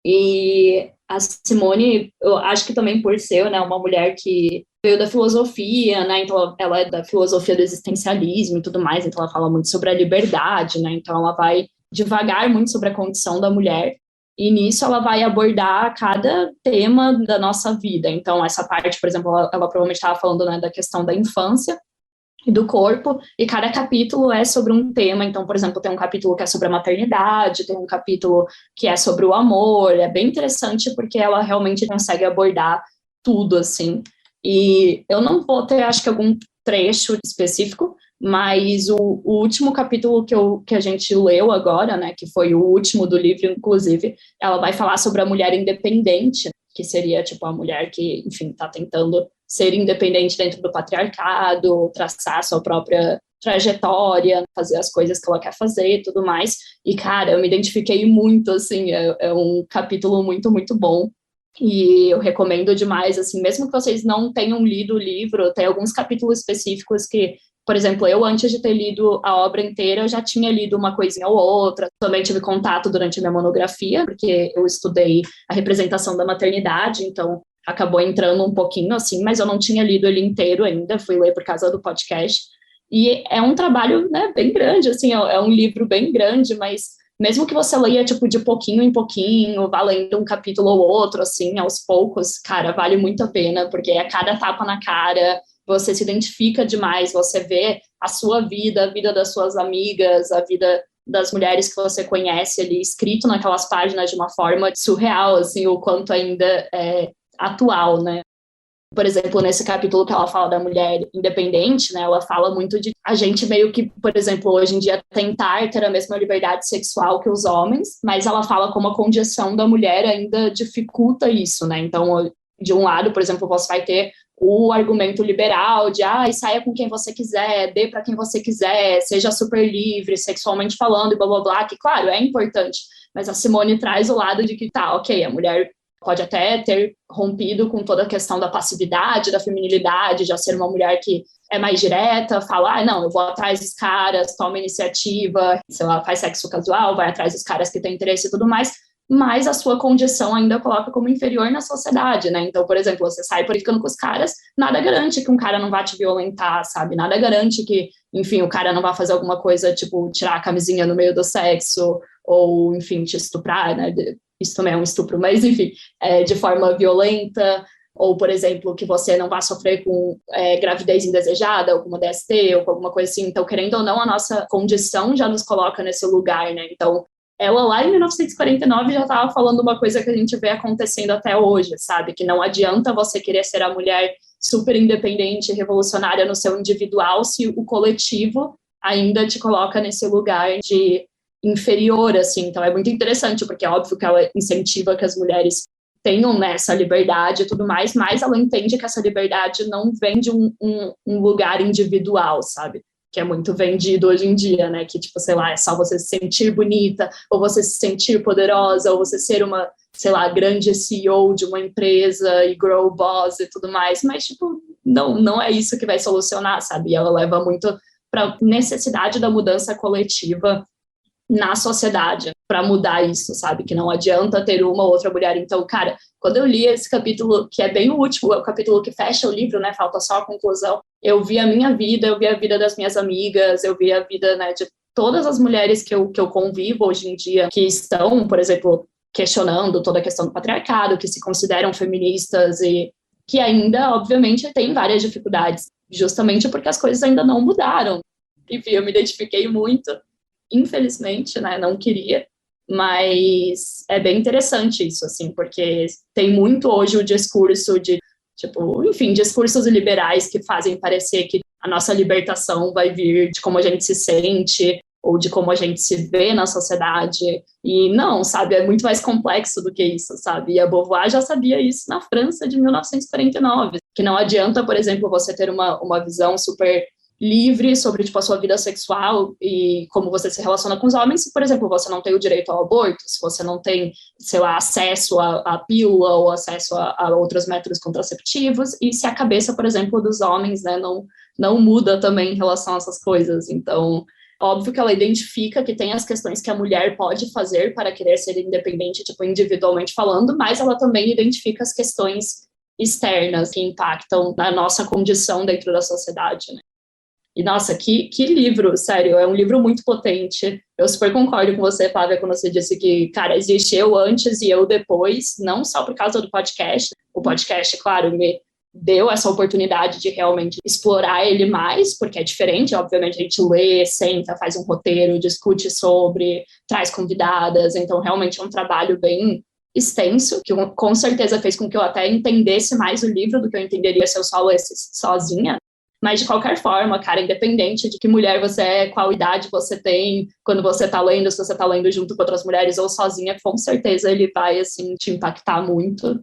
E a Simone, eu acho que também por ser, né, uma mulher que veio da filosofia, né, então ela é da filosofia do existencialismo e tudo mais, então ela fala muito sobre a liberdade, né, então ela vai devagar muito sobre a condição da mulher, e nisso ela vai abordar cada tema da nossa vida. Então essa parte, por exemplo, ela provavelmente estava falando, né, da questão da infância, do corpo, e cada capítulo é sobre um tema. Então, por exemplo, tem um capítulo que é sobre a maternidade, tem um capítulo que é sobre o amor. É bem interessante porque ela realmente consegue abordar tudo, assim. E eu não vou ter, acho que, algum trecho específico, mas o último capítulo que a gente leu agora, né, que foi o último do livro, inclusive, ela vai falar sobre a mulher independente, que seria, tipo, a mulher que, enfim, está tentando ser independente dentro do patriarcado, traçar a sua própria trajetória, fazer as coisas que ela quer fazer e tudo mais. E, cara, eu me identifiquei muito, assim, é um capítulo muito, muito bom. E eu recomendo demais, assim, mesmo que vocês não tenham lido o livro, tem alguns capítulos específicos que, por exemplo, eu, antes de ter lido a obra inteira, eu já tinha lido uma coisinha ou outra. Também tive contato durante a minha monografia, porque eu estudei a representação da maternidade, então acabou entrando um pouquinho, assim, mas eu não tinha lido ele inteiro ainda, fui ler por causa do podcast. E é um trabalho, né, bem grande, assim, é um livro bem grande, mas mesmo que você leia, tipo, de pouquinho em pouquinho, vá lendo um capítulo ou outro, assim, aos poucos, cara, vale muito a pena, porque é cada tapa na cara, você se identifica demais, você vê a sua vida, a vida das suas amigas, a vida das mulheres que você conhece ali, escrito naquelas páginas de uma forma surreal, assim, o quanto ainda é atual, né? Por exemplo, nesse capítulo que ela fala da mulher independente, né, ela fala muito de a gente meio que, por exemplo, hoje em dia tentar ter a mesma liberdade sexual que os homens, mas ela fala como a condição da mulher ainda dificulta isso, né? Então, de um lado, por exemplo, você vai ter o argumento liberal de saia com quem você quiser, dê para quem você quiser, seja super livre, sexualmente falando e blá blá blá, que claro, é importante, mas a Simone traz o lado de que tá, ok, a mulher pode até ter rompido com toda a questão da passividade, da feminilidade, já ser uma mulher que é mais direta, fala, não, eu vou atrás dos caras, toma iniciativa, sei lá, faz sexo casual, vai atrás dos caras que têm interesse e tudo mais, mas a sua condição ainda coloca como inferior na sociedade, né? Então, por exemplo, você sai por aí ficando com os caras, nada garante que um cara não vai te violentar, sabe? Nada garante que, enfim, o cara não vai fazer alguma coisa, tipo, tirar a camisinha no meio do sexo, ou, enfim, te estuprar, né? Isso também é um estupro, mas, enfim, de forma violenta, ou, por exemplo, que você não vá sofrer com gravidez indesejada, ou com uma DST, ou com alguma coisa assim. Então, querendo ou não, a nossa condição já nos coloca nesse lugar, né? Então, ela lá em 1949 já estava falando uma coisa que a gente vê acontecendo até hoje, sabe? Que não adianta você querer ser a mulher super independente, revolucionária no seu individual, se o coletivo ainda te coloca nesse lugar de inferior, assim. Então é muito interessante, porque é óbvio que ela incentiva que as mulheres tenham, né, essa liberdade e tudo mais, mas ela entende que essa liberdade não vem de um lugar individual, sabe? Que é muito vendido hoje em dia, né? Que, tipo, sei lá, é só você se sentir bonita, ou você se sentir poderosa, ou você ser uma, sei lá, grande CEO de uma empresa e grow boss e tudo mais, mas, tipo, não é isso que vai solucionar, sabe? E ela leva muito para a necessidade da mudança coletiva na sociedade para mudar isso, sabe? Que não adianta ter uma ou outra mulher. Então, cara, quando eu li esse capítulo, que é bem o último, é o capítulo que fecha o livro, né? Falta só a conclusão. Eu vi a minha vida, eu vi a vida das minhas amigas, eu vi a vida, né, de todas as mulheres que eu convivo hoje em dia, que estão, por exemplo, questionando toda a questão do patriarcado, que se consideram feministas e que ainda, obviamente, têm várias dificuldades, justamente porque as coisas ainda não mudaram. Enfim, eu me identifiquei muito. Infelizmente, né, não queria, mas é bem interessante isso, assim, porque tem muito hoje o discurso de, tipo, enfim, discursos liberais que fazem parecer que a nossa libertação vai vir de como a gente se sente ou de como a gente se vê na sociedade, e não, sabe, é muito mais complexo do que isso, sabe, e a Beauvoir já sabia isso na França de 1949, que não adianta, por exemplo, você ter uma visão super livre sobre, tipo, a sua vida sexual e como você se relaciona com os homens, se, por exemplo, você não tem o direito ao aborto, se você não tem, sei lá, acesso à pílula ou acesso a outros métodos contraceptivos, e se a cabeça, por exemplo, dos homens, né, não muda também em relação a essas coisas. Então, óbvio que ela identifica que tem as questões que a mulher pode fazer para querer ser independente, tipo, individualmente falando, mas ela também identifica as questões externas que impactam na nossa condição dentro da sociedade, né? E, nossa, que livro, sério, é um livro muito potente. Eu super concordo com você, Flávia, quando você disse que, cara, existe eu antes e eu depois, não só por causa do podcast. O podcast, claro, me deu essa oportunidade de realmente explorar ele mais, porque é diferente, obviamente a gente lê, senta, faz um roteiro, discute sobre, traz convidadas, então realmente é um trabalho bem extenso, que com certeza fez com que eu até entendesse mais o livro do que eu entenderia se eu só lesse sozinha. Mas, de qualquer forma, cara, independente de que mulher você é, qual idade você tem, quando você tá lendo, se você tá lendo junto com outras mulheres ou sozinha, com certeza ele vai, assim, te impactar muito.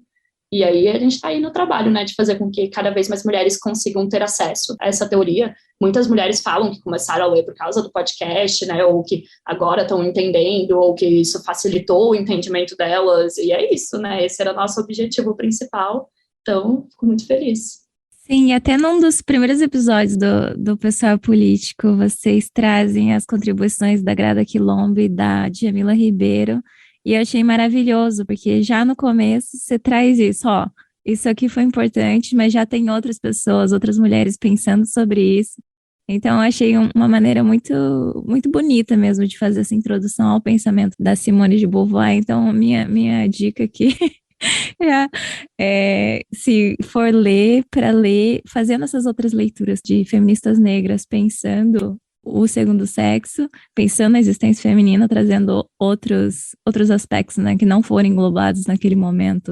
E aí a gente está aí no trabalho, né, de fazer com que cada vez mais mulheres consigam ter acesso a essa teoria. Muitas mulheres falam que começaram a ler por causa do podcast, né, ou que agora estão entendendo, ou que isso facilitou o entendimento delas, e é isso, né, esse era o nosso objetivo principal. Então, fico muito feliz. Sim, e até num dos primeiros episódios do Pessoal Político, vocês trazem as contribuições da Grada Quilombo e da Djamila Ribeiro, e eu achei maravilhoso, porque já no começo você traz isso, ó, isso aqui foi importante, mas já tem outras pessoas, outras mulheres pensando sobre isso. Então, eu achei uma maneira muito, muito bonita mesmo de fazer essa introdução ao pensamento da Simone de Beauvoir. Então, minha dica aqui se for ler, para ler, fazendo essas outras leituras de feministas negras, pensando o segundo sexo, pensando na existência feminina, trazendo outros aspectos, né, que não foram englobados naquele momento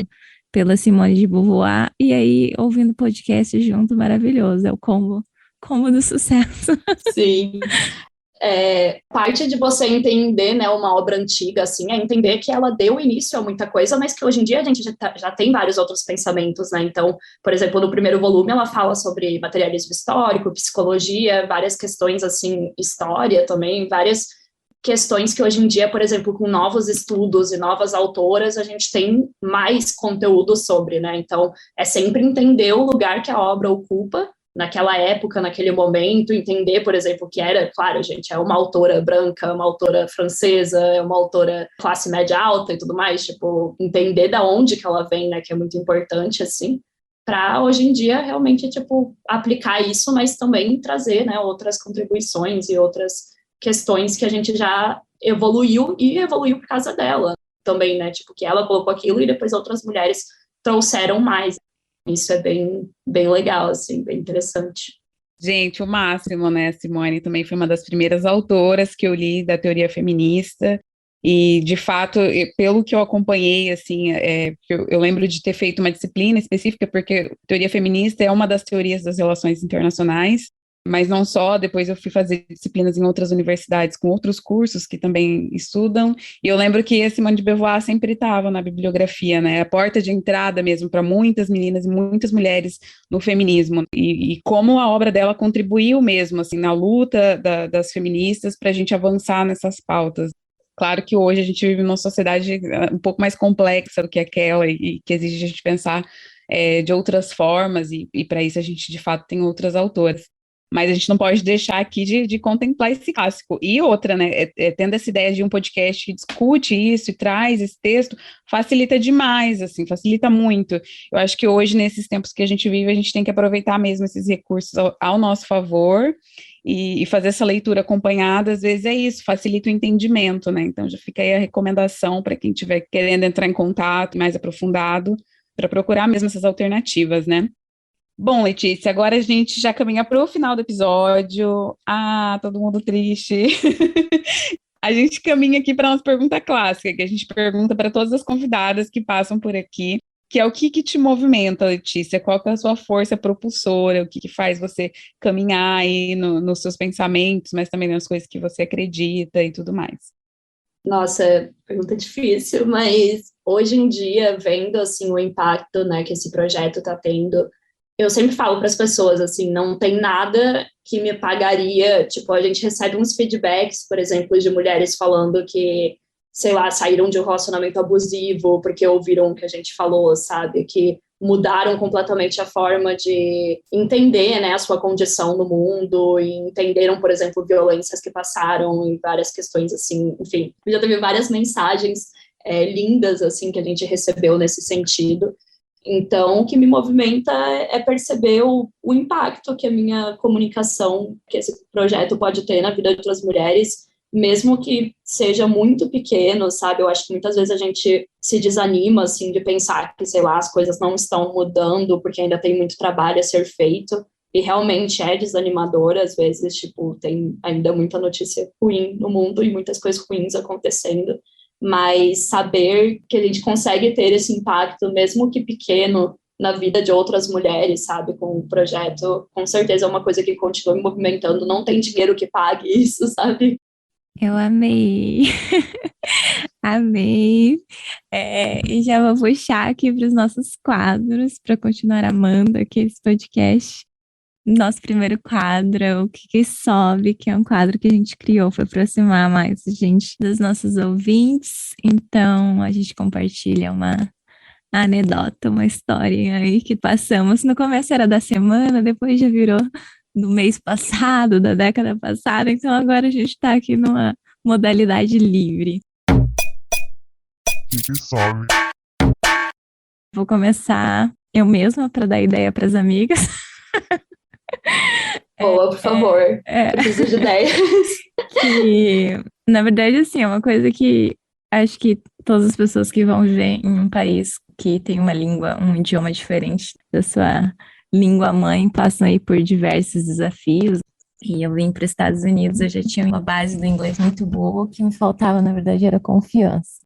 pela Simone de Beauvoir, e aí ouvindo podcast junto, maravilhoso, é o combo do sucesso. Sim. Parte de você entender, né, uma obra antiga, assim, é entender que ela deu início a muita coisa, mas que hoje em dia a gente já tem vários outros pensamentos, né, então, por exemplo, no primeiro volume ela fala sobre materialismo histórico, psicologia, várias questões, assim, história também, várias questões que hoje em dia, por exemplo, com novos estudos e novas autoras, a gente tem mais conteúdo sobre, né, então é sempre entender o lugar que a obra ocupa naquela época, naquele momento, entender, por exemplo, que era, claro, gente, é uma autora branca, uma autora francesa, é uma autora classe média alta e tudo mais, tipo, entender da onde que ela vem, né, que é muito importante, assim, para hoje em dia realmente, tipo, aplicar isso, mas também trazer, né, outras contribuições e outras questões que a gente já evoluiu por causa dela também, né, tipo, que ela colocou aquilo e depois outras mulheres trouxeram mais. Isso é bem, bem legal, assim, bem interessante. Gente, o máximo, né? Simone também foi uma das primeiras autoras que eu li da teoria feminista. E, de fato, pelo que eu acompanhei, assim, eu lembro de ter feito uma disciplina específica, porque teoria feminista é uma das teorias das relações internacionais, mas não só, depois eu fui fazer disciplinas em outras universidades com outros cursos que também estudam, e eu lembro que a Simone de Beauvoir sempre estava na bibliografia, né, a porta de entrada mesmo para muitas meninas e muitas mulheres no feminismo, e como a obra dela contribuiu mesmo, assim, na luta das feministas para a gente avançar nessas pautas. Claro que hoje a gente vive numa sociedade um pouco mais complexa do que aquela, e que exige a gente pensar de outras formas, e para isso a gente, de fato, tem outras autoras. Mas a gente não pode deixar aqui de contemplar esse clássico. E outra, né, tendo essa ideia de um podcast que discute isso e traz esse texto, facilita demais, assim, facilita muito. Eu acho que hoje, nesses tempos que a gente vive, a gente tem que aproveitar mesmo esses recursos ao nosso favor e fazer essa leitura acompanhada, às vezes é isso, facilita o entendimento, né? Então já fica aí a recomendação para quem estiver querendo entrar em contato mais aprofundado, para procurar mesmo essas alternativas, né? Bom, Letícia, agora a gente já caminha para o final do episódio. Ah, todo mundo triste. A gente caminha aqui para a nossa pergunta clássica, que a gente pergunta para todas as convidadas que passam por aqui, que é o que te movimenta, Letícia? Qual que é a sua força propulsora? O que faz você caminhar aí nos seus pensamentos, mas também nas coisas que você acredita e tudo mais? Nossa, pergunta difícil, mas hoje em dia, vendo, assim, o impacto, né, que esse projeto está tendo, eu sempre falo para as pessoas, assim, não tem nada que me pagaria, tipo, a gente recebe uns feedbacks, por exemplo, de mulheres falando que, sei lá, saíram de um relacionamento abusivo porque ouviram o que a gente falou, sabe, que mudaram completamente a forma de entender, né, a sua condição no mundo e entenderam, por exemplo, violências que passaram e várias questões, assim, enfim, já teve várias mensagens lindas, assim, que a gente recebeu nesse sentido. Então, o que me movimenta é perceber o impacto que a minha comunicação, que esse projeto pode ter na vida de outras mulheres mesmo que seja muito pequeno, sabe? Eu acho que muitas vezes a gente se desanima, assim, de pensar que, sei lá, as coisas não estão mudando porque ainda tem muito trabalho a ser feito, e realmente é desanimador, às vezes, tipo, tem ainda muita notícia ruim no mundo e muitas coisas ruins acontecendo, mas saber que a gente consegue ter esse impacto, mesmo que pequeno, na vida de outras mulheres, sabe, com o projeto, com certeza é uma coisa que continua me movimentando, não tem dinheiro que pague isso, sabe? Eu amei. Amei. E já vou puxar aqui para os nossos quadros, para continuar amando aqui esse podcast. Nosso primeiro quadro é o que sobe, que é um quadro que a gente criou para aproximar mais a gente dos nossos ouvintes. Então, a gente compartilha uma anedota, uma historinha aí que passamos. No começo era da semana, depois já virou do mês passado, da década passada. Então, agora a gente está aqui numa modalidade livre. Que sobe. Vou começar eu mesma para dar ideia para as amigas. Boa, por favor. Preciso de ideias. Que, na verdade, assim, é uma coisa que acho que todas as pessoas que vão viver em um país que tem uma língua, um idioma diferente da sua língua mãe, passam aí por diversos desafios. E eu vim para os Estados Unidos, eu já tinha uma base do inglês muito boa, o que me faltava, na verdade, era confiança.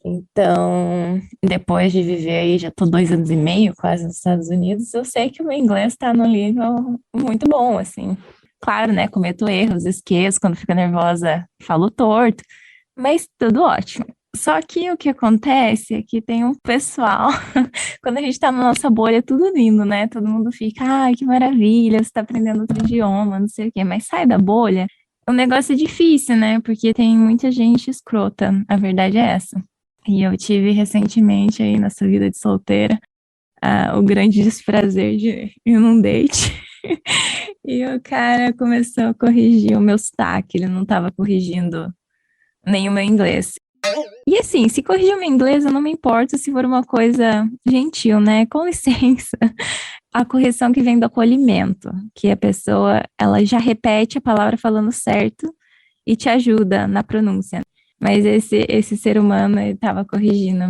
Então, depois de viver aí, já tô 2 anos e meio quase nos Estados Unidos, eu sei que o meu inglês está num nível muito bom, assim. Claro, né, cometo erros, esqueço, quando fico nervosa, falo torto, mas tudo ótimo. Só que o que acontece é que tem um pessoal, quando a gente tá na nossa bolha, é tudo lindo, né? Todo mundo fica, ai, que maravilha, você tá aprendendo outro idioma, não sei o quê, mas sai da bolha, o negócio é difícil, né? Porque tem muita gente escrota, a verdade é essa. E eu tive recentemente aí nessa vida de solteira o grande desprazer de ir num date. E o cara começou a corrigir o meu sotaque, ele não estava corrigindo nem o meu inglês. E assim, se corrigir o meu inglês, eu não me importo se for uma coisa gentil, né? Com licença. A correção que vem do acolhimento, que a pessoa, ela já repete a palavra falando certo e te ajuda na pronúncia. Mas esse ser humano estava corrigindo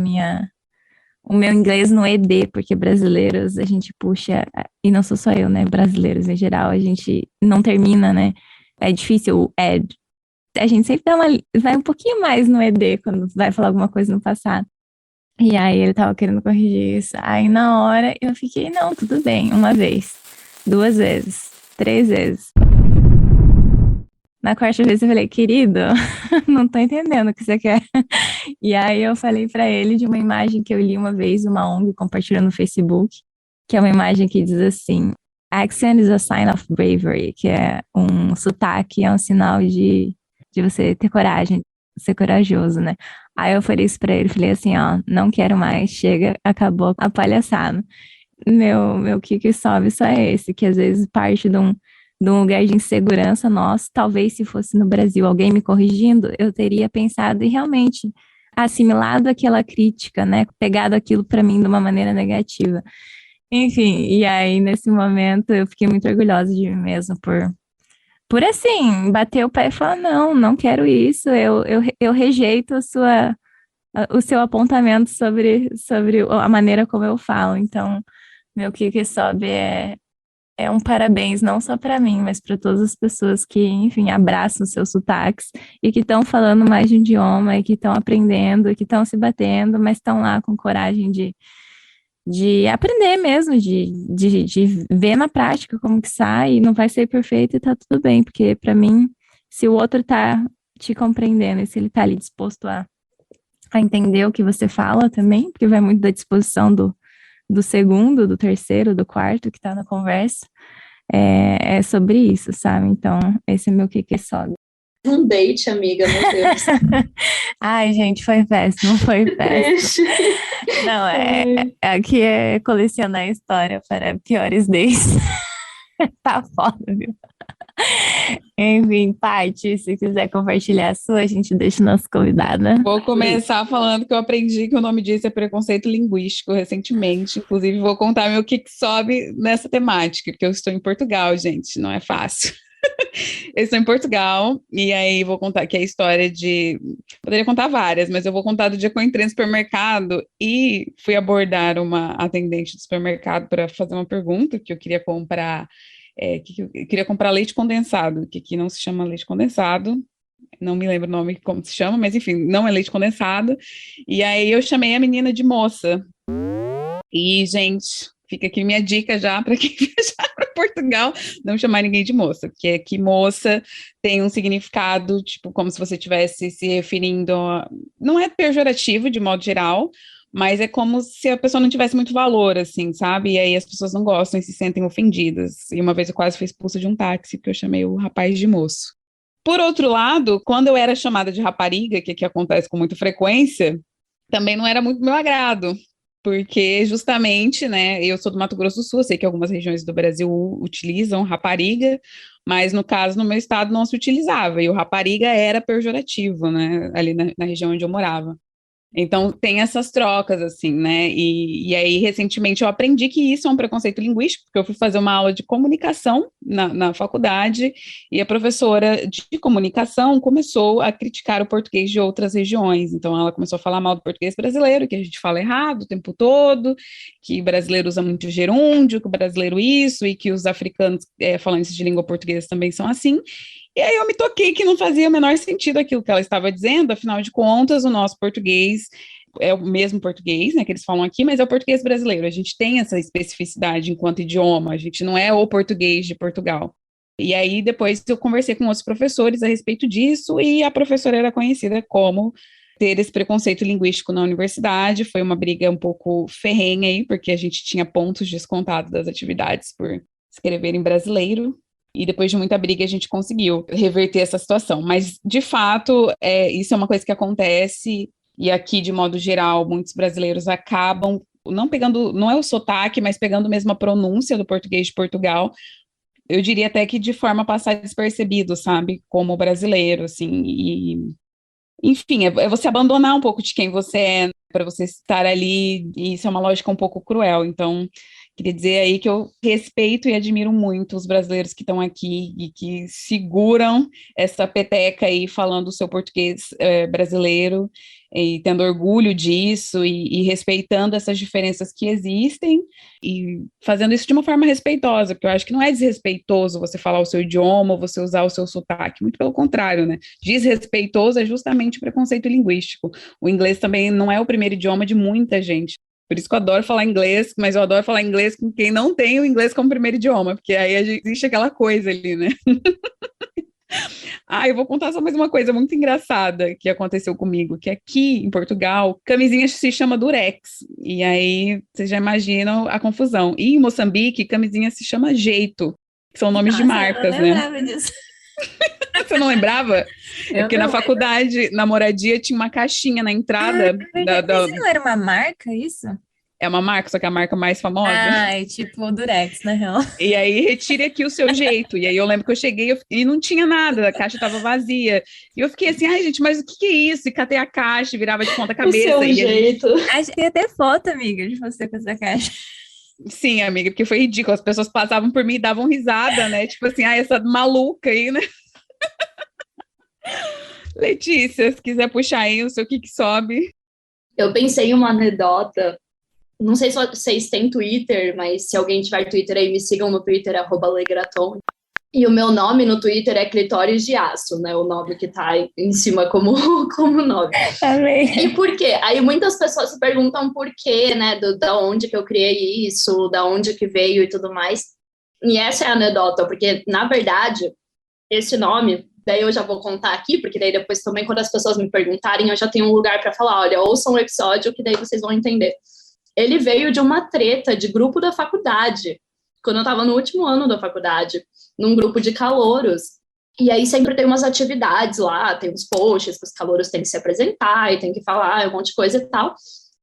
o meu inglês no ED, porque brasileiros a gente puxa, e não sou só eu, né? Brasileiros em geral, a gente não termina, né? É difícil o ed. A gente sempre vai um pouquinho mais no ED quando vai falar alguma coisa no passado. E aí ele tava querendo corrigir isso. Aí na hora eu fiquei, não, tudo bem, uma vez, 2 vezes, 3 vezes. Na quarta vez eu falei, querido, não tô entendendo o que você quer. E aí eu falei pra ele de uma imagem que eu li uma vez, uma ONG compartilhando no Facebook, que é uma imagem que diz assim, accent is a sign of bravery, que é um sotaque, é um sinal de você ter coragem, ser corajoso, né? Aí eu falei isso pra ele, falei assim, ó, não quero mais, chega, acabou a palhaçada. Meu que sobe só é esse, que às vezes parte de um lugar de insegurança nosso, talvez se fosse no Brasil alguém me corrigindo, eu teria pensado e realmente assimilado aquela crítica, né? Pegado aquilo para mim de uma maneira negativa. Enfim, e aí nesse momento eu fiquei muito orgulhosa de mim mesma por assim, bater o pé e falar, não quero isso, eu rejeito o seu apontamento sobre a maneira como eu falo. Então, meu que sobe é um parabéns, não só para mim, mas para todas as pessoas que, enfim, abraçam seus sotaques e que estão falando mais de um idioma e que estão aprendendo, que estão se batendo, mas estão lá com coragem de aprender mesmo, de ver na prática como que sai, e não vai ser perfeito e tá tudo bem, porque para mim, se o outro tá te compreendendo e se ele tá ali disposto a entender o que você fala também, porque vai muito da disposição do segundo, do terceiro, do quarto que tá na conversa, é sobre isso, sabe? Então, esse é meu que sobe. Um date, amiga, meu Deus. Ai, gente, foi péssimo, foi péssimo. Não, aqui é colecionar história para piores days. Tá foda, viu? Enfim, Paty, se quiser compartilhar a sua, a gente deixa o nosso convidado. Vou começar falando que eu aprendi que o nome disso é preconceito linguístico recentemente. Inclusive, vou contar meu que sobe nessa temática, porque eu estou em Portugal, gente, não é fácil. Eu estou em Portugal, e aí vou contar aqui a história de... Poderia contar várias, mas eu vou contar do dia que eu entrei no supermercado e fui abordar uma atendente do supermercado para fazer uma pergunta, que eu queria comprar... eu queria comprar leite condensado, que aqui não se chama leite condensado, não me lembro o nome como se chama, mas enfim, não é leite condensado. E aí eu chamei a menina de moça. E, gente, fica aqui minha dica já para quem viajar para Portugal, não chamar ninguém de moça, porque aqui moça tem um significado, tipo, como se você estivesse se referindo não é pejorativo de modo geral, mas é como se a pessoa não tivesse muito valor, assim, sabe? E aí as pessoas não gostam e se sentem ofendidas. E uma vez eu quase fui expulsa de um táxi, porque eu chamei o rapaz de moço. Por outro lado, quando eu era chamada de rapariga, que aqui acontece com muita frequência, também não era muito do meu agrado, porque justamente, né, eu sou do Mato Grosso do Sul, eu sei que algumas regiões do Brasil utilizam rapariga, mas no caso, no meu estado, não se utilizava, e o rapariga era pejorativo, né, ali na região onde eu morava. Então, tem essas trocas, assim, né? E aí, recentemente, eu aprendi que isso é um preconceito linguístico, porque eu fui fazer uma aula de comunicação na faculdade, e a professora de comunicação começou a criticar o português de outras regiões. Então, ela começou a falar mal do português brasileiro, que a gente fala errado o tempo todo, que o brasileiro usa muito gerúndio, que o brasileiro isso, e que os africanos falantes de língua portuguesa também são assim. E aí eu me toquei que não fazia o menor sentido aquilo que ela estava dizendo, afinal de contas, o nosso português é o mesmo português, né, que eles falam aqui, mas é o português brasileiro. A gente tem essa especificidade enquanto idioma, a gente não é o português de Portugal. E aí depois eu conversei com outros professores a respeito disso, e a professora era conhecida como ter esse preconceito linguístico na universidade. Foi uma briga um pouco ferrenha aí, porque a gente tinha pontos descontados das atividades por escrever em brasileiro. E depois de muita briga a gente conseguiu reverter essa situação. Mas, de fato, isso é uma coisa que acontece, e aqui, de modo geral, muitos brasileiros acabam não pegando, não é o sotaque, mas pegando mesmo a pronúncia do português de Portugal. Eu diria até que de forma a passar despercebido, sabe? Como brasileiro, assim. E, enfim, é você abandonar um pouco de quem você é para você estar ali, e isso é uma lógica um pouco cruel. Então, queria dizer aí que eu respeito e admiro muito os brasileiros que estão aqui e que seguram essa peteca aí falando o seu português brasileiro e tendo orgulho disso e respeitando essas diferenças que existem e fazendo isso de uma forma respeitosa, porque eu acho que não é desrespeitoso você falar o seu idioma ou você usar o seu sotaque, muito pelo contrário, né? Desrespeitoso é justamente o preconceito linguístico. O inglês também não é o primeiro idioma de muita gente. Por isso que eu adoro falar inglês, mas eu adoro falar inglês com quem não tem o inglês como primeiro idioma, porque aí existe aquela coisa ali, né? Eu vou contar só mais uma coisa muito engraçada que aconteceu comigo, que aqui em Portugal, camisinha se chama durex, e aí vocês já imaginam a confusão. E em Moçambique, camisinha se chama jeito, que são nomes de marcas, eu não né? lembrava disso. Você não lembrava? É porque na faculdade, na moradia, tinha uma caixinha na entrada. Mas não era uma marca isso? É uma marca, só que é a marca mais famosa. É tipo o Durex, na real. E aí, retire aqui o seu jeito. E aí, eu lembro que eu cheguei e não tinha nada, a caixa estava vazia. E eu fiquei assim, ai, gente, mas o que é isso? E catei a caixa, virava de ponta cabeça. O seu jeito. Tem até foto, amiga, de você com essa caixa. Sim, amiga, porque foi ridículo. As pessoas passavam por mim e davam risada, né? Tipo assim, essa maluca aí, né? Letícia, se quiser puxar aí o seu que sobe. Eu pensei em uma anedota. Não sei se vocês têm Twitter, mas se alguém tiver Twitter aí, me sigam no Twitter, @legraton. E o meu nome no Twitter é Clitóris de Aço, né? O nome que tá em cima como nome. Amei. E por quê? Aí muitas pessoas se perguntam por quê, né? Da onde que eu criei isso, da onde que veio e tudo mais. E essa é a anedota, porque, na verdade, esse nome, daí eu já vou contar aqui, porque daí depois também, quando as pessoas me perguntarem, eu já tenho um lugar para falar, olha, ouçam um episódio que daí vocês vão entender. Ele veio de uma treta de grupo da faculdade, quando eu estava no último ano da faculdade, num grupo de calouros. E aí sempre tem umas atividades lá, tem uns posts que os calouros têm que se apresentar e tem que falar um monte de coisa e tal.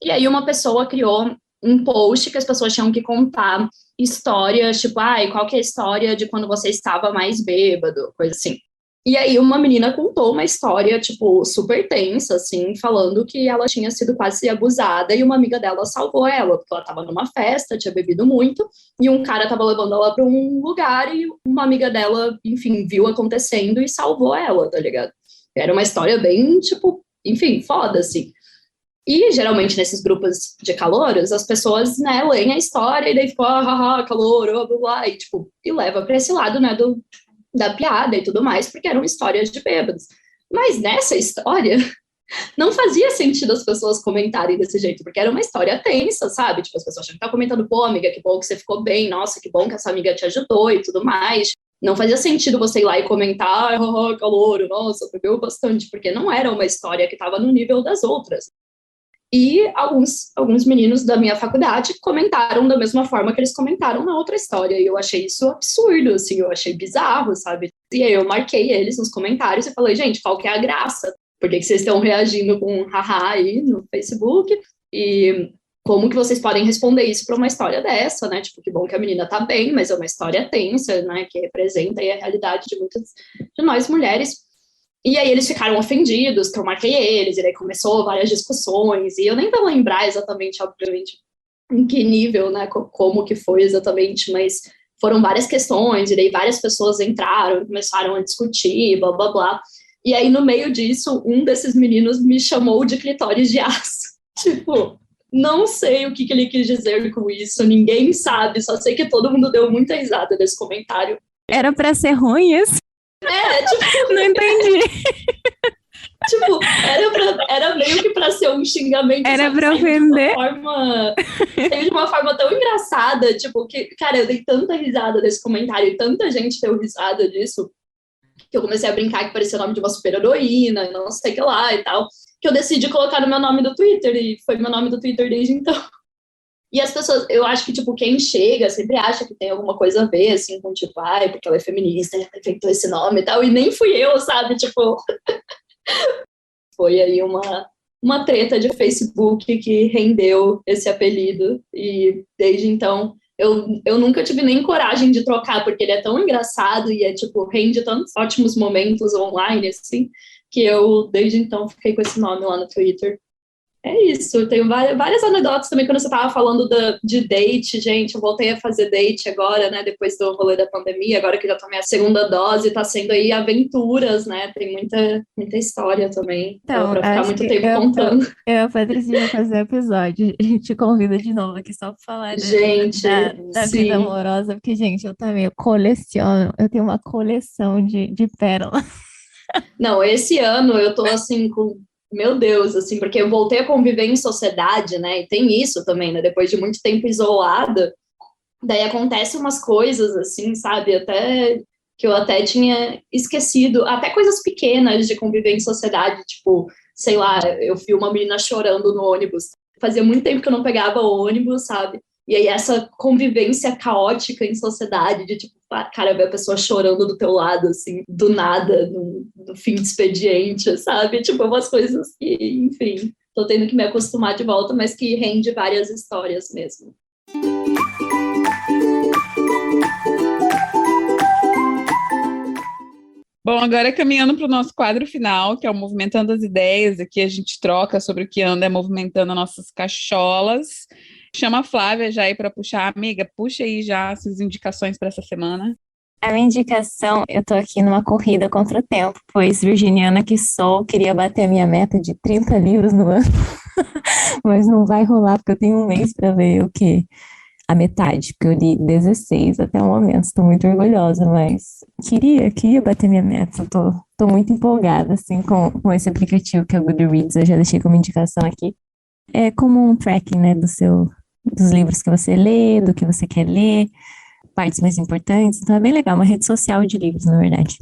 E aí uma pessoa criou um post que as pessoas tinham que contar histórias, tipo, qual que é a história de quando você estava mais bêbado, coisa assim. E aí uma menina contou uma história, tipo, super tensa, assim, falando que ela tinha sido quase abusada e uma amiga dela salvou ela, porque ela tava numa festa, tinha bebido muito, e um cara tava levando ela pra um lugar e uma amiga dela, enfim, viu acontecendo e salvou ela, tá ligado? Era uma história bem, tipo, enfim, foda, assim. E, geralmente, nesses grupos de calouros, as pessoas, né, leem a história e daí ficam, calouro, blá, blá, blá, e, tipo, e leva pra esse lado, né, da piada e tudo mais, porque eram histórias de bêbados. Mas nessa história, não fazia sentido as pessoas comentarem desse jeito, porque era uma história tensa, sabe? Tipo, as pessoas tinham que estar comentando, pô, amiga, que bom que você ficou bem, nossa, que bom que essa amiga te ajudou e tudo mais. Não fazia sentido você ir lá e comentar, calouro, nossa, bebeu bastante, porque não era uma história que estava no nível das outras. E alguns meninos da minha faculdade comentaram da mesma forma que eles comentaram na outra história. E eu achei isso absurdo, assim, eu achei bizarro, sabe? E aí eu marquei eles nos comentários e falei, gente, qual que é a graça? Por que vocês estão reagindo com um haha aí no Facebook? E como que vocês podem responder isso para uma história dessa, né? Tipo, que bom que a menina tá bem, mas é uma história tensa, né? Que representa aí a realidade de muitas de nós mulheres. E aí eles ficaram ofendidos, que eu marquei eles, e daí começou várias discussões, e eu nem vou lembrar exatamente, obviamente, em que nível, né, como que foi exatamente, mas foram várias questões, e daí várias pessoas entraram, começaram a discutir, blá, blá, blá. E aí, no meio disso, um desses meninos me chamou de clitóris de aço. Tipo, não sei o que ele quis dizer com isso, ninguém sabe, só sei que todo mundo deu muita risada nesse comentário. Era pra ser ruim isso? Tipo... Não entendi. Tipo, era meio que pra ser um xingamento. Era pra ofender. Saiu de uma forma tão engraçada, tipo, que, cara, eu dei tanta risada desse comentário e tanta gente deu risada disso, que eu comecei a brincar que parecia o nome de uma super-heroína, e não sei o que lá e tal, que eu decidi colocar no meu nome do Twitter, e foi meu nome do Twitter desde então. E as pessoas, eu acho que, tipo, quem chega sempre acha que tem alguma coisa a ver, assim, com, tipo, ai, porque ela é feminista, ela inventou esse nome e tal, e nem fui eu, sabe, tipo... Foi aí uma treta de Facebook que rendeu esse apelido, e desde então eu nunca tive nem coragem de trocar, porque ele é tão engraçado e é, tipo, rende tantos ótimos momentos online, assim, que eu, desde então, fiquei com esse nome lá no Twitter. É isso, eu tenho várias anedotas também quando você estava falando de date, gente, eu voltei a fazer date agora, né, depois do rolê da pandemia, agora que já tomei a segunda dose, tá sendo aí aventuras, né, tem muita história também, Então, pra ficar acho muito que tempo contando. eu e a Patrícia vai fazer episódio. A gente te convida de novo aqui só pra falar Gente, da vida sim. amorosa, porque, gente, eu também coleciono, eu tenho uma coleção de pérolas. Não, esse ano eu tô assim com, meu Deus, assim, porque eu voltei a conviver em sociedade, né? E tem isso também, né? Depois de muito tempo isolada, daí acontecem umas coisas assim, sabe? Até que eu até tinha esquecido, até coisas pequenas de conviver em sociedade, tipo, sei lá, eu vi uma menina chorando no ônibus. Fazia muito tempo que eu não pegava ônibus, sabe? E aí essa convivência caótica em sociedade, de tipo, cara, ver a pessoa chorando do teu lado, assim, do nada, no fim de expediente, sabe? Tipo, umas coisas que, enfim, tô tendo que me acostumar de volta, mas que rende várias histórias mesmo. Bom, agora caminhando para o nosso quadro final, que é o Movimentando as Ideias, aqui a gente troca sobre o que anda movimentando nossas cacholas. Chama a Flávia já aí para puxar. Amiga, puxa aí já as indicações para essa semana. A minha indicação, eu tô aqui numa corrida contra o tempo, pois virginiana que sou, queria bater a minha meta de 30 livros no ano, mas não vai rolar, porque eu tenho um mês para ler o quê? A metade, porque eu li 16 até o momento, estou muito orgulhosa, mas queria bater minha meta, tô muito empolgada, assim, com esse aplicativo que é o Goodreads, eu já deixei como indicação aqui. É como um tracking, né, dos livros que você lê, do que você quer ler, partes mais importantes, então é bem legal, uma rede social de livros, na verdade.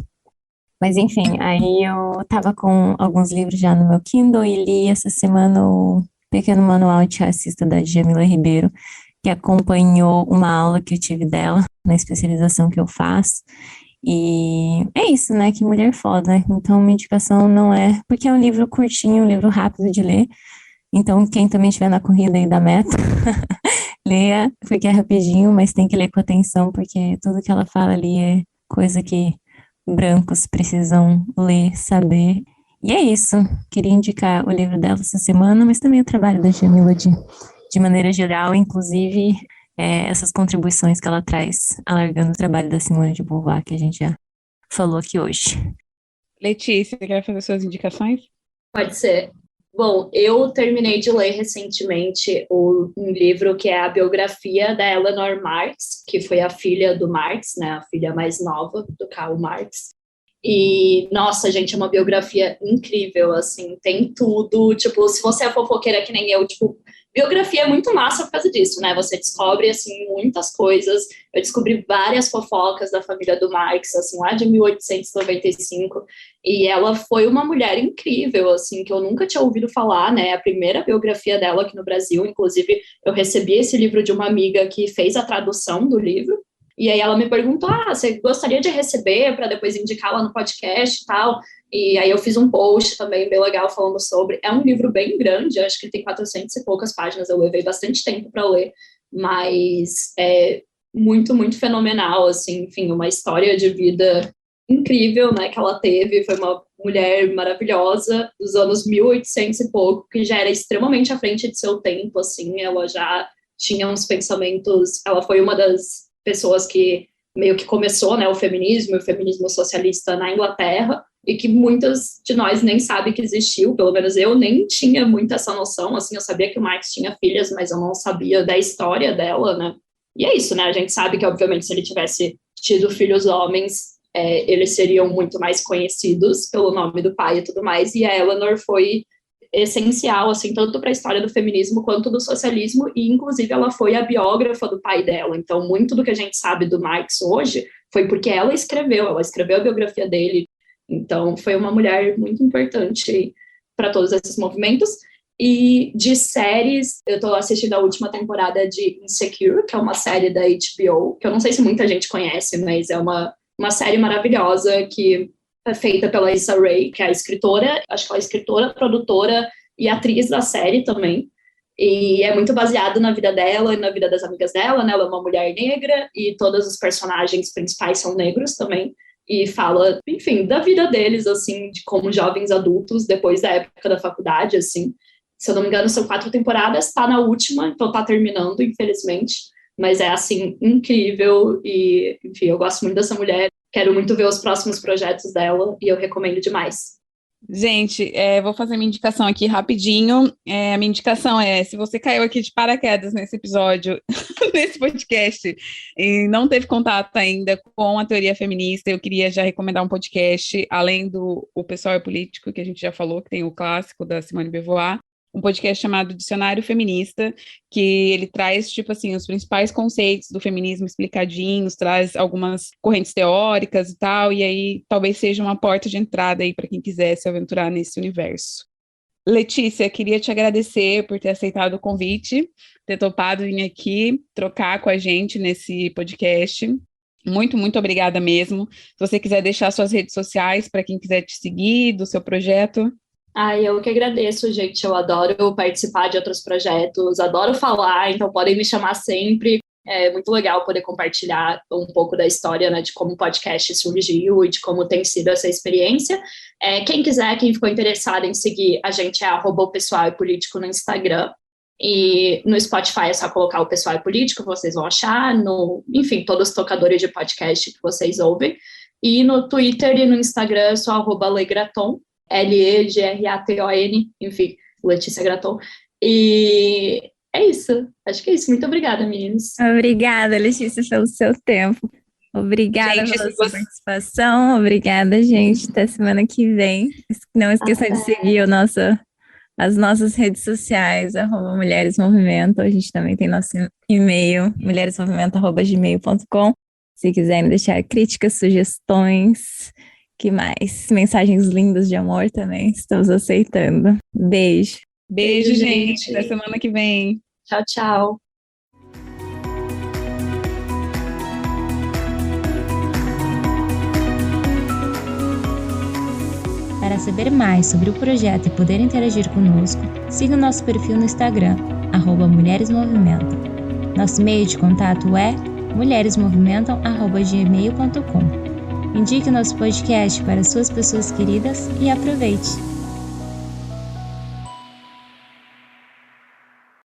Mas enfim, aí eu tava com alguns livros já no meu Kindle e li essa semana o Pequeno Manual de Racista da Djamila Ribeiro, que acompanhou uma aula que eu tive dela na especialização que eu faço. E é isso, né? Que mulher foda, né? Então, minha indicação não é... Porque é um livro curtinho, um livro rápido de ler. Então, quem também estiver na corrida aí da meta, leia, porque é rapidinho, mas tem que ler com atenção, porque tudo que ela fala ali é coisa que brancos precisam ler, saber. E é isso. Queria indicar o livro dela essa semana, mas também o trabalho da Djamila de maneira geral, inclusive essas contribuições que ela traz, alargando o trabalho da Simone de Beauvoir, que a gente já falou aqui hoje. Letícia, quer fazer suas indicações? Pode ser. Bom, eu terminei de ler recentemente um livro que é a biografia da Eleanor Marx, que foi a filha do Marx, né, a filha mais nova do Karl Marx. E, nossa, gente, é uma biografia incrível, assim, tem tudo, tipo, se você é fofoqueira que nem eu, tipo, biografia é muito massa por causa disso, né, você descobre, assim, muitas coisas. Eu descobri várias fofocas da família do Marx, assim, lá de 1895, e ela foi uma mulher incrível, assim, que eu nunca tinha ouvido falar, né, a primeira biografia dela aqui no Brasil, inclusive, eu recebi esse livro de uma amiga que fez a tradução do livro. E aí ela me perguntou, você gostaria de receber para depois indicar lá no podcast e tal? E aí eu fiz um post também bem legal falando sobre. É um livro bem grande, acho que tem 400 e poucas páginas, eu levei bastante tempo para ler, mas é muito, muito fenomenal, assim, enfim, uma história de vida incrível, né, que ela teve. Foi uma mulher maravilhosa dos anos 1800 e pouco, que já era extremamente à frente de seu tempo, assim, ela já tinha uns pensamentos, ela foi uma das pessoas que meio que começou, né, o feminismo socialista na Inglaterra, e que muitas de nós nem sabem que existiu, pelo menos eu nem tinha muito essa noção, assim, eu sabia que o Marx tinha filhas, mas eu não sabia da história dela, né, e é isso, né, a gente sabe que, obviamente, se ele tivesse tido filhos homens, eles seriam muito mais conhecidos pelo nome do pai e tudo mais, e a Eleanor foi essencial, assim, tanto para a história do feminismo quanto do socialismo, e inclusive ela foi a biógrafa do pai dela, então muito do que a gente sabe do Marx hoje foi porque ela escreveu a biografia dele, então foi uma mulher muito importante para todos esses movimentos. E de séries, eu estou assistindo a última temporada de Insecure, que é uma série da HBO, que eu não sei se muita gente conhece, mas é uma série maravilhosa que é feita pela Issa Rae, que é a escritora, acho que ela é escritora, produtora e atriz da série também. E é muito baseado na vida dela e na vida das amigas dela, né? Ela é uma mulher negra e todos os personagens principais são negros também. E fala, enfim, da vida deles, assim, de como jovens adultos, depois da época da faculdade, assim. Se eu não me engano, são 4 temporadas, tá na última, então tá terminando, infelizmente. Mas é, assim, incrível e, enfim, eu gosto muito dessa mulher. Quero muito ver os próximos projetos dela e eu recomendo demais. Gente, vou fazer minha indicação aqui rapidinho. A minha indicação se você caiu aqui de paraquedas nesse episódio, nesse podcast, e não teve contato ainda com a teoria feminista, eu queria já recomendar um podcast, além do O Pessoal é Político, que a gente já falou, que tem o clássico da Simone de Beauvoir, um podcast chamado Dicionário Feminista, que ele traz, tipo assim, os principais conceitos do feminismo explicadinhos, traz algumas correntes teóricas e tal, e aí talvez seja uma porta de entrada aí para quem quiser se aventurar nesse universo. Letícia, queria te agradecer por ter aceitado o convite, ter topado vir aqui trocar com a gente nesse podcast. Muito, muito obrigada mesmo. Se você quiser deixar suas redes sociais para quem quiser te seguir, do seu projeto. Eu que agradeço, gente. Eu adoro participar de outros projetos, adoro falar, então podem me chamar sempre. É muito legal poder compartilhar um pouco da história, né, de como o podcast surgiu e de como tem sido essa experiência. Quem quiser, quem ficou interessado em seguir, a gente é @opessoal-e-político no Instagram. E no Spotify é só colocar o Pessoal é Político, vocês vão achar, enfim, todos os tocadores de podcast que vocês ouvem. E no Twitter e no Instagram eu sou @legraton. Legraton, enfim, Letícia Graton. E é isso. Acho que é isso. Muito obrigada, meninos. Obrigada, Letícia, pelo seu tempo. Obrigada pela sua participação. Obrigada, gente. Até semana que vem. Não esqueça de seguir as nossas redes sociais, @Mulheres Movimento. A gente também tem nosso e-mail, mulheresmovimento@gmail.com. Se quiserem deixar críticas, sugestões, que mais? Mensagens lindas de amor também, estamos aceitando. Beijo. Beijo, gente. Até semana que vem. Tchau, tchau. Para saber mais sobre o projeto e poder interagir conosco, siga o nosso perfil no Instagram, @mulheresmovimento. Nosso e-mail de contato é mulheresmovimentam@gmail.com. Indique nosso podcast para suas pessoas queridas e aproveite!